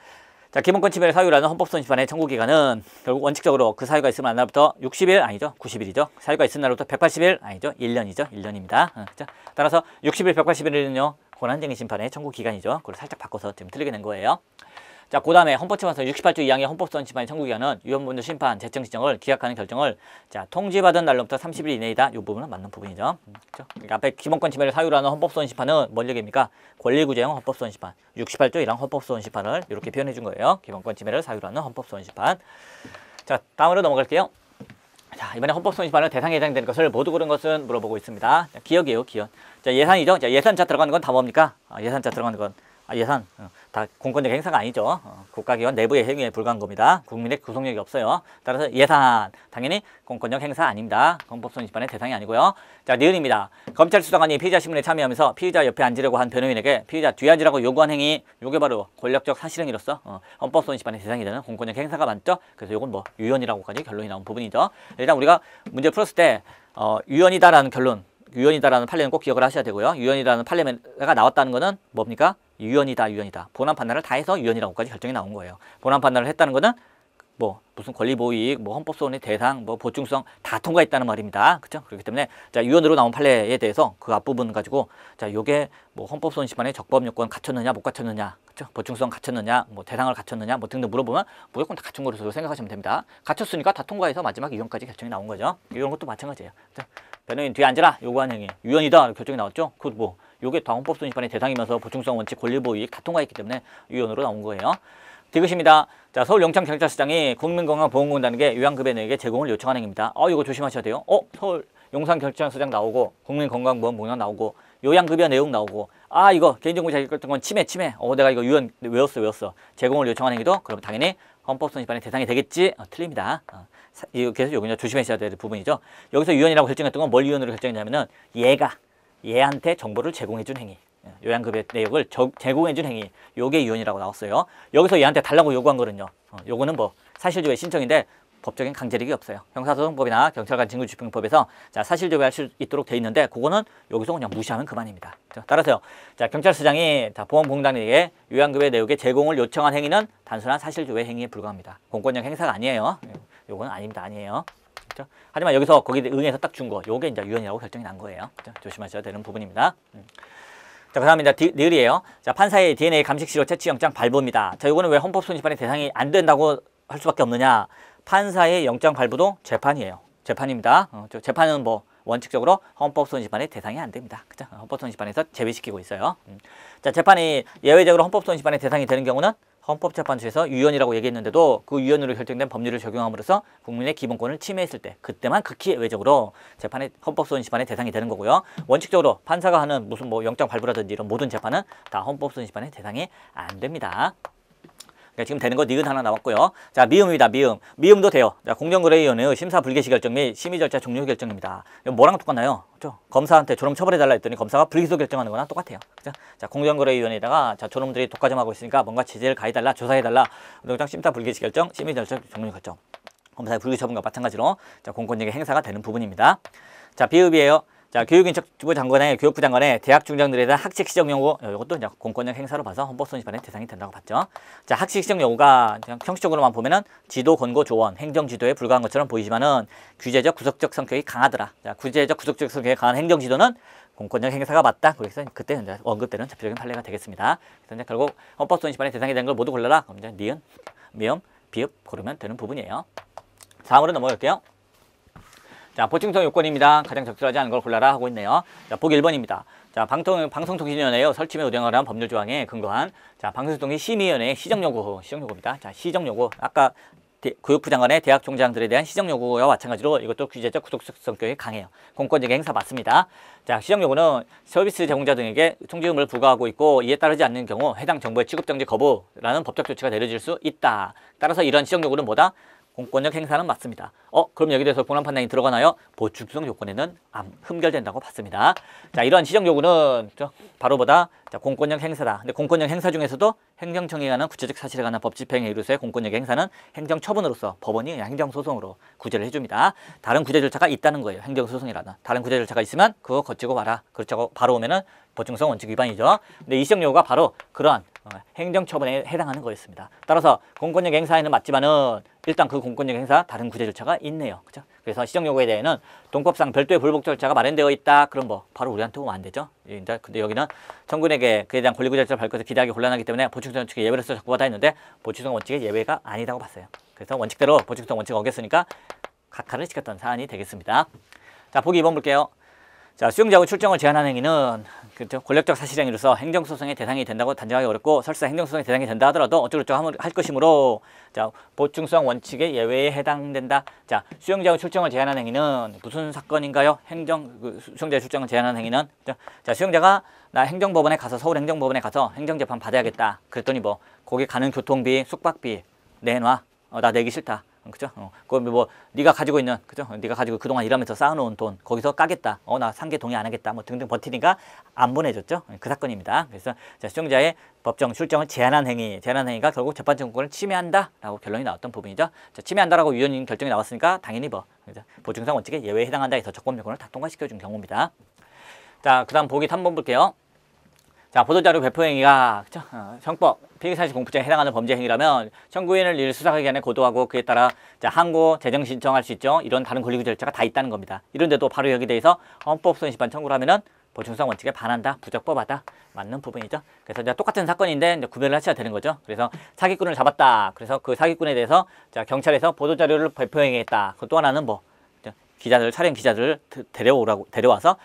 자, 기본권 침해를 사유로 하는 헌법소원심판의 청구기간은 결국 원칙적으로 그 사유가 있으면 날부터 60일 아니죠? 90일이죠. 사유가 있은 날부터 180일 아니죠? 1년이죠. 1년입니다. 따라서 60일, 180일은요. 권한쟁의 심판의 청구기간이죠. 그걸 살짝 바꿔서 지금 틀리게 낸 거예요. 자, 그 다음에 헌법재판소 68조 2항의 헌법소원심판의 청구기간은 위헌본조 심판, 재청 지정을 기각하는 결정을 자 통지받은 날로부터 30일 이내이다. 이 부분은 맞는 부분이죠. 그렇죠? 그러니까 앞에 기본권 침해를 사유로 하는 헌법소원심판은 뭔 얘기입니까? 권리구제형 헌법소원심판 68조 1항 헌법소원심판을 이렇게 표현해 준 거예요. 기본권 침해를 사유로 하는 헌법소원심판. 자, 다음으로 넘어갈게요. 자, 이번에 헌법소원심판을 대상에 해당되는 것을 모두 고른 것은 물어보고 있습니다. 자, 기억이에요, 기억. 자, 예산이죠. 자, 예산자 들어가는 건 다 뭡니까? 예산자 들어가는 건 예산 다 공권력 행사가 아니죠. 국가기관 내부의 행위에 불과한 겁니다. 국민의 구속력이 없어요. 따라서 예산 당연히 공권력 행사 아닙니다. 헌법소원심판의 대상이 아니고요. 자, 니은입니다. 검찰 수사관이 피의자 신문에 참여하면서 피의자 옆에 앉으려고 한 변호인에게 피의자 뒤에 앉으라고 요구한 행위, 요게 바로 권력적 사실행위로서 헌법소원심판의 대상이 되는 공권력 행사가 맞죠. 그래서 요건 뭐 유연이라고까지 결론이 나온 부분이죠. 일단 우리가 문제 풀었을 때 유연이다라는 결론, 유연이다라는 판례는 꼭 기억을 하셔야 되고요. 유연이다라는 판례가 나왔다는 거는 뭡니까? 유연이다. 본안 판단을 다 해서 유연이라고까지 결정이 나온 거예요. 본안 판단을 했다는 거는 뭐 무슨 권리보호이익, 뭐 헌법소원의 대상, 뭐 보충성 다 통과했다는 말입니다. 그렇죠? 그렇기 때문에 자, 유연으로 나온 판례에 대해서 그 앞부분 가지고 자, 요게 뭐 헌법소원심판의 적법 요건 갖췄느냐 못 갖췄느냐, 그렇죠? 보충성 갖췄느냐, 뭐 대상을 갖췄느냐, 뭐 등등 물어보면 무조건 다 갖춘 거로 생각하시면 됩니다. 갖췄으니까 다 통과해서 마지막 유연까지 결정이 나온 거죠. 이런 것도 마찬가지예요. 그렇죠? 변호인 뒤에 앉으라 요구한 행위 유연이다 결정이 나왔죠. 그 뭐 요게 다 헌법소원심판의 대상이면서 보충성 원칙, 권리보호이익 다 통과했기 때문에 유연으로 나온 거예요. 디귿입니다. 자, 서울 용창경찰서장이 국민건강보험공단에게 요양급여내에게 제공을 요청한 행위입니다. 이거 조심하셔야 돼요. 서울 용산경찰서장 나오고 국민건강보험공단 나오고 요양급여 내용 나오고 이거 개인정보 자격 같은 건 침해. 내가 이거 유연 외웠어. 제공을 요청한 행위도 그럼 당연히 헌법소원심판의 대상이 되겠지. 틀립니다. 그래서 요거 조심하셔야 될 부분이죠. 여기서 유연이라고 결정했던 건 뭘 유연으로 결정했냐면은 얘한테 정보를 제공해준 행위, 요양급여 내역을 제공해준 행위, 요게 유연이라고 나왔어요. 여기서 얘한테 달라고 요구한 거는요. 요거는 뭐 사실조회 신청인데 법적인 강제력이 없어요. 형사소송법이나 경찰관 징계집행법에서 자, 사실조회할 수 있도록 돼 있는데 그거는 여기서 그냥 무시하면 그만입니다. 따라서요. 자, 경찰서장이 자, 보험공단에게 요양급여 내역의 제공을 요청한 행위는 단순한 사실조회 행위에 불과합니다. 공권력 행사가 아니에요. 요거는 아닙니다. 아니에요. 그렇죠? 하지만 여기서 거기에 응해서 딱 준 거, 요게 이제 유연이라고 결정이 난 거예요. 그렇죠? 조심하셔야 되는 부분입니다. 자, 그 다음에 이제 니을이에요. 자, 판사의 DNA 감식시로 채취영장 발부입니다. 자, 요거는 왜 헌법소원심판의 대상이 안 된다고 할 수밖에 없느냐? 판사의 영장 발부도 재판이에요. 재판입니다. 재판은 뭐 원칙적으로 헌법소원심판의 대상이 안 됩니다. 그죠? 헌법소원심판에서 제외시키고 있어요. 자, 재판이 예외적으로 헌법소원심판의 대상이 되는 경우는 헌법재판소에서 유연이라고 얘기했는데도 그 유연으로 결정된 법률을 적용함으로써 국민의 기본권을 침해했을 때 그때만 극히 예외적으로 재판의 헌법소원심판의 대상이 되는 거고요. 원칙적으로 판사가 하는 무슨 뭐 영장 발부라든지 이런 모든 재판은 다 헌법소원심판의 대상이 안 됩니다. 그러니까 지금 되는 거 니은 하나 나왔고요. 자, 미음입니다. 미음도 돼요. 자, 공정거래위원회의 심사 불개시 결정 및 심의 절차 종료 결정입니다. 이거 뭐랑 똑같나요? 그렇죠? 검사한테 저놈 처벌해달라 했더니 검사가 불기소 결정하는 거랑 똑같아요. 그죠? 자, 공정거래위원회에다가 자, 저놈들이 독과점하고 있으니까 뭔가 제재를 가해달라, 조사해달라. 농장 심사 불개시 결정, 심의 절차 종료 결정. 검사의 불기소 처분과 마찬가지로 자, 공권력의 행사가 되는 부분입니다. 자, 비읍이에요. 자, 교육인적부 장관의 교육부 장관의 대학 중장들에 대한 학칙 시정 요구, 이것도 이제 공권력 행사로 봐서 헌법소원심판의 대상이 된다고 봤죠. 자, 학칙 시정 요구가 그냥 형식적으로만 보면은 지도, 권고, 조언, 행정 지도에 불과한 것처럼 보이지만은 규제적, 구속적 성격이 강하더라. 자, 규제적, 구속적 성격이 강한 행정 지도는 공권력 행사가 맞다. 그래서 그때 이제 언급되는 대표적인 판례가 되겠습니다. 그래서 이제 결국 헌법소원심판의 대상이 된 걸 모두 골라라. 그럼 이제 니은, 미음, 비읍 고르면 되는 부분이에요. 다음으로 넘어갈게요. 자, 보충성 요건입니다. 가장 적절하지 않은 걸 골라라 하고 있네요. 자, 보기 1번입니다. 자, 방송통신위원회의 설치 및 운영을 한 법률 조항에 근거한 자, 방송통신 심의위원회의 시정요구입니다. 자, 시정요구. 아까 교육부 장관의 대학 총장들에 대한 시정요구와 마찬가지로 이것도 규제적 구속적 성격이 강해요. 공권적 행사 맞습니다. 자, 시정요구는 서비스 제공자 등에게 통지금을 부과하고 있고 이에 따르지 않는 경우 해당 정보의 취급정지 거부라는 법적 조치가 내려질 수 있다. 따라서 이런 시정요구는 뭐다? 공권력 행사는 맞습니다. 그럼 여기 대해서 본안 판단이 들어가나요? 보충성 요건에는 흠결된다고 봤습니다. 자, 이러한 시정 요구는 바로 보다 자, 공권력 행사다. 근데 공권력 행사 중에서도 행정청에 관한 구체적 사실에 관한 법 집행에 이르서의 공권력 행사는 행정처분으로서 법원이 행정소송으로 구제를 해줍니다. 다른 구제 절차가 있다는 거예요. 행정소송이라는. 다른 구제 절차가 있으면 그거 거치고 와라. 그렇다고 바로 오면은 보충성 원칙 위반이죠. 근데 이 시정요구가 바로 그러한 행정처분에 해당하는 거였습니다. 따라서 공권력 행사에는 맞지만은 일단 그 공권력 행사 다른 구제 절차가 있네요. 그죠? 그래서 시정요구에 대해는 동법상 별도의 불복 절차가 마련되어 있다. 그럼 뭐 바로 우리한테 오면 안 되죠. 근데 여기는 청구인에게 그에 대한 권리구제 절차를 밟고서 기대하기 곤란하기 때문에 보충성 원칙의 예외로서 적부받아 했는데 보충성 원칙의 예외가 아니라고 봤어요. 그래서 원칙대로 보충성 원칙을 어겼으니까 각하를 시켰던 사안이 되겠습니다. 자, 보기 2번 볼게요. 자, 수용자 후 출정을 제한하는 행위는 그렇죠? 권력적 사실행위로서 행정소송의 대상이 된다고 단정하기 어렵고 설사 행정소송의 대상이 된다 하더라도 어쩌고저쩌고 할 것이므로 자, 보충성 원칙의 예외에 해당된다. 자, 수용자 후 출정을 제한하는 행위는 무슨 사건인가요? 수용자의 출정을 제한하는 행위는 자, 수용자가 나 행정법원에 가서 서울 행정법원에 가서 행정재판 받아야겠다. 그랬더니 뭐 거기 가는 교통비, 숙박비 내놔. 나 내기 싫다. 그죠? 그거 뭐 네가 가지고 있는 그죠? 네가 가지고 그동안 일하면서 쌓아놓은 돈 거기서 까겠다. 나 상계 동의 안 하겠다. 뭐 등등 버티니까 안 보내줬죠. 그 사건입니다. 그래서 자, 수용자의 법정 출정을 제한한 행위가 결국 재판청구권을 침해한다라고 결론이 나왔던 부분이죠. 자, 침해한다라고 위원님 결정이 나왔으니까 당연히 뭐 보충성 원칙에 예외에 해당한다 해서 적법 요건을 다 통과시켜준 경우입니다. 자, 그다음 보기 3번 볼게요. 자, 보도자료 배포 행위가 그쵸? 형법 피의사실 공표죄에 해당하는 범죄 행위라면 청구인을 일 수사기관에 고도하고 그에 따라 자, 항고 재정 신청할 수 있죠. 이런 다른 권리구제 절차가 다 있다는 겁니다. 이런데도 바로 여기 대해서 헌법소원심판 청구를 하면은 보충성 원칙에 반한다, 부적법하다 맞는 부분이죠. 그래서 이제 똑같은 사건인데 이제 구별을 하셔야 되는 거죠. 그래서 사기꾼을 잡았다. 그래서 그 사기꾼에 대해서 자, 경찰에서 보도자료를 배포 행위했다. 그 또 하나는 뭐 촬영 기자들을 데려와서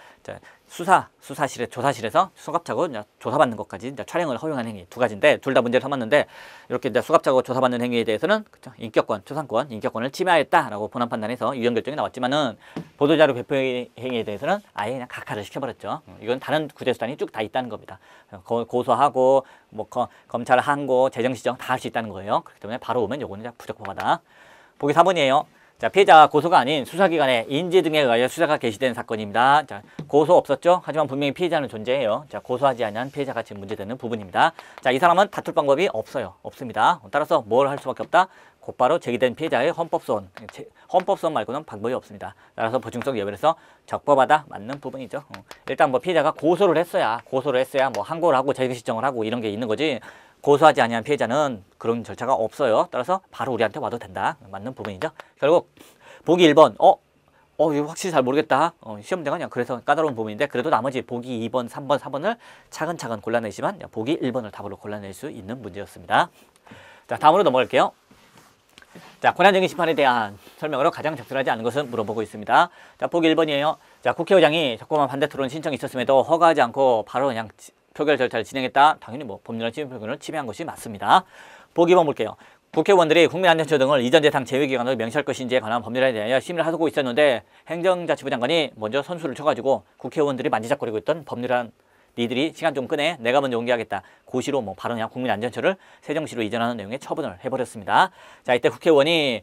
수사실에 조사실에서 수갑차고 조사받는 것까지 촬영을 허용하는 행위 두 가지인데 둘 다 문제를 삼았는데 이렇게 수갑차고 조사받는 행위에 대해서는 그쵸? 인격권을 침해했다라고 본안 판단해서 유형 결정이 나왔지만은 보도자료 배포 행위에 대해서는 아예 그냥 각하를 시켜버렸죠. 이건 다른 구제 수단이 쭉 다 있다는 겁니다. 고소하고 뭐 검찰 항고 재정 시정 다 할 수 있다는 거예요. 그렇기 때문에 바로 오면 요거는 부적법하다. 보기 4번이에요. 자, 피해자가 고소가 아닌 수사기관에 인지 등에 의하여 수사가 개시된 사건입니다. 자, 고소 없었죠? 하지만 분명히 피해자는 존재해요. 자, 고소하지 않은 피해자가 지금 문제되는 부분입니다. 자, 이 사람은 다툴 방법이 없습니다. 따라서 뭘 할 수밖에 없다? 곧바로 제기된 피해자의 헌법소원 말고는 방법이 없습니다. 따라서 보충성 예외에서 적법하다 맞는 부분이죠. 일단 뭐 피해자가 고소를 했어야 뭐 항고를 하고 재기시정을 하고 이런 게 있는 거지. 고소하지 아니한 피해자는 그런 절차가 없어요. 따라서 바로 우리한테 와도 된다. 맞는 부분이죠. 결국 보기 1번 이거 확실히 잘 모르겠다. 시험대가 그냥 그래서 까다로운 부분인데 그래도 나머지 보기 2번, 3번, 4번을 차근차근 골라내지만 보기 1번을 답으로 골라낼 수 있는 문제였습니다. 자, 다음으로 넘어갈게요. 자, 권한쟁의 심판에 대한 설명으로 가장 적절하지 않은 것은 물어보고 있습니다. 자, 보기 1번이에요. 자, 국회의장이 적법한 반대 토론 신청이 있었음에도 허가하지 않고 바로 그냥 표결 절차를 진행했다. 당연히 뭐 법률안 침해표결을 침해한 것이 맞습니다. 보기 2번 볼게요. 국회의원들이 국민안전처 등을 이전 대상 제외기관으로 명시할 것인지에 관한 법률안에 대하여 심의를 하고 있었는데 행정자치부 장관이 먼저 선수를 쳐가지고 국회의원들이 만지작거리고 있던 법률안 니들이 시간 좀 끄네. 내가 먼저 연기하겠다. 고시로 뭐 바로 그냥 국민안전처를 세종시로 이전하는 내용의 처분을 해버렸습니다. 자, 이때 국회의원이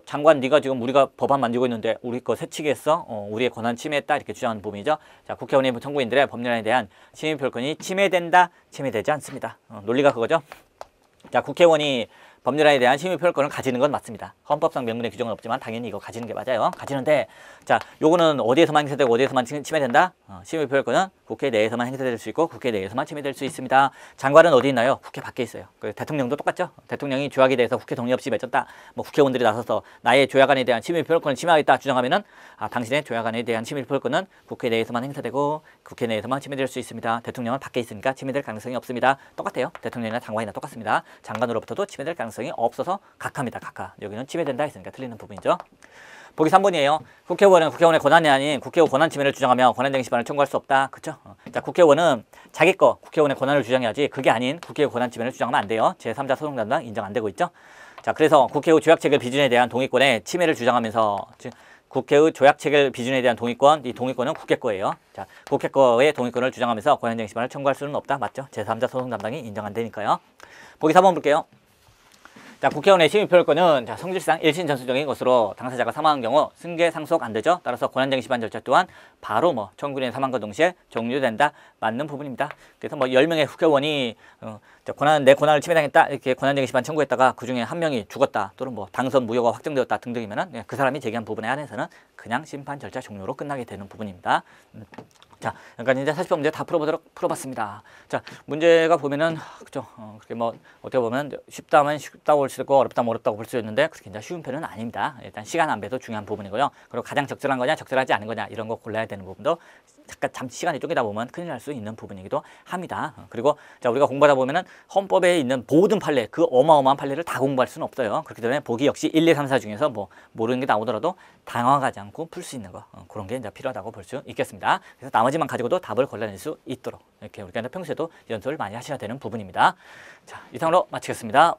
장관 네가 지금 우리가 법안 만들고 있는데 우리 거 새치기했어? 우리의 권한 침해했다 이렇게 주장하는 부분이죠. 자, 국회의원의 청구인들의 법률안에 대한 침해표권이 침해된다, 침해되지 않습니다. 논리가 그거죠. 자, 국회의원이 법률안에 대한 심의표결권을 가지는 건 맞습니다. 헌법상 명문의 규정은 없지만 당연히 이거 가지는 게 맞아요. 가지는데 자, 요거는 어디에서만 행사되고 어디에서만 침해된다? 심의표결권은 국회 내에서만 행사될 수 있고 국회 내에서만 침해될 수 있습니다. 장관은 어디 있나요? 국회 밖에 있어요. 대통령도 똑같죠. 대통령이 조약에 대해서 국회 동의 없이 맺었다. 뭐 국회의원들이 나서서 나의 조약안에 대한 심의표결권을 침해하겠다 주장하면은 당신의 조약안에 대한 심의표결권은 국회 내에서만 행사되고 국회 내에서만 침해될 수 있습니다. 대통령은 밖에 있으니까 침해될 가능성이 없습니다. 똑같아요. 대통령이나 장관이나 똑같습니다. 장관으로부터도 침해될 가능성이 없어서 각하입니다. 각하. 여기는 침해된다 했으니까 틀리는 부분이죠. 보기 3번이에요. 국회의원은 국회의원의 권한이 아닌 국회의원 권한 침해를 주장하며 권한쟁의 심판을 청구할 수 없다. 그렇죠? 자, 국회의원은 자기 거 국회의원의 권한을 주장해야지 그게 아닌 국회의 권한 침해를 주장하면 안 돼요. 제3자 소송 담당 인정 안 되고 있죠. 자, 그래서 국회의 조약체결 비준에 대한 동의권의 침해를 주장하면서 국회의 조약체결 비준에 대한 동의권, 이 동의권은 국회 거예요. 자, 국회 거의 동의권을 주장하면서 권한쟁의 심판을 청구할 수는 없다. 맞죠? 제3자 소송 담당이 인정 안 되니까요. 보기 4번 볼게요. 자, 국회의원의 심의표결권은 성질상 일신전수적인 것으로 당사자가 사망한 경우 승계 상속 안 되죠. 따라서 권한쟁의 심판 절차 또한 바로 청구인의 사망과 동시에 종료된다. 맞는 부분입니다. 그래서 10명의 국회의원이 내 권한을 침해당했다 이렇게 권한쟁의 심판 청구했다가 그 중에 한 명이 죽었다 또는 당선 무효가 확정되었다 등등이면은 그 사람이 제기한 부분에 한해서는 그냥 심판 절차 종료로 끝나게 되는 부분입니다. 자, 그러니까 이제 40번 문제 다 풀어봤습니다. 자, 문제가 보면은 그죠? 그렇게 뭐 어떻게 보면 쉽다면 쉽다고 볼 수 있고 어렵다면 어렵다고 볼 수 있는데 그렇게 이제 쉬운 편은 아닙니다. 일단 시간 안배도 중요한 부분이고요. 그리고 가장 적절한 거냐, 적절하지 않은 거냐 이런 거 골라야 되는 부분도 잠깐 잠시 시간이 쪼개다 보면 큰일 날 수 있는 부분이기도 합니다. 그리고 자, 우리가 공부하다 보면은 헌법에 있는 모든 판례, 그 어마어마한 판례를 다 공부할 수는 없어요. 그렇기 때문에 보기 역시 1, 2, 3, 4 중에서 뭐 모르는 게 나오더라도 당황하지 않고 풀 수 있는 거 그런 게 이제 필요하다고 볼 수 있겠습니다. 그래서 나머지만 가지고도 답을 골라낼 수 있도록 이렇게 우리가 평소에도 연습을 많이 하셔야 되는 부분입니다. 자, 이상으로 마치겠습니다.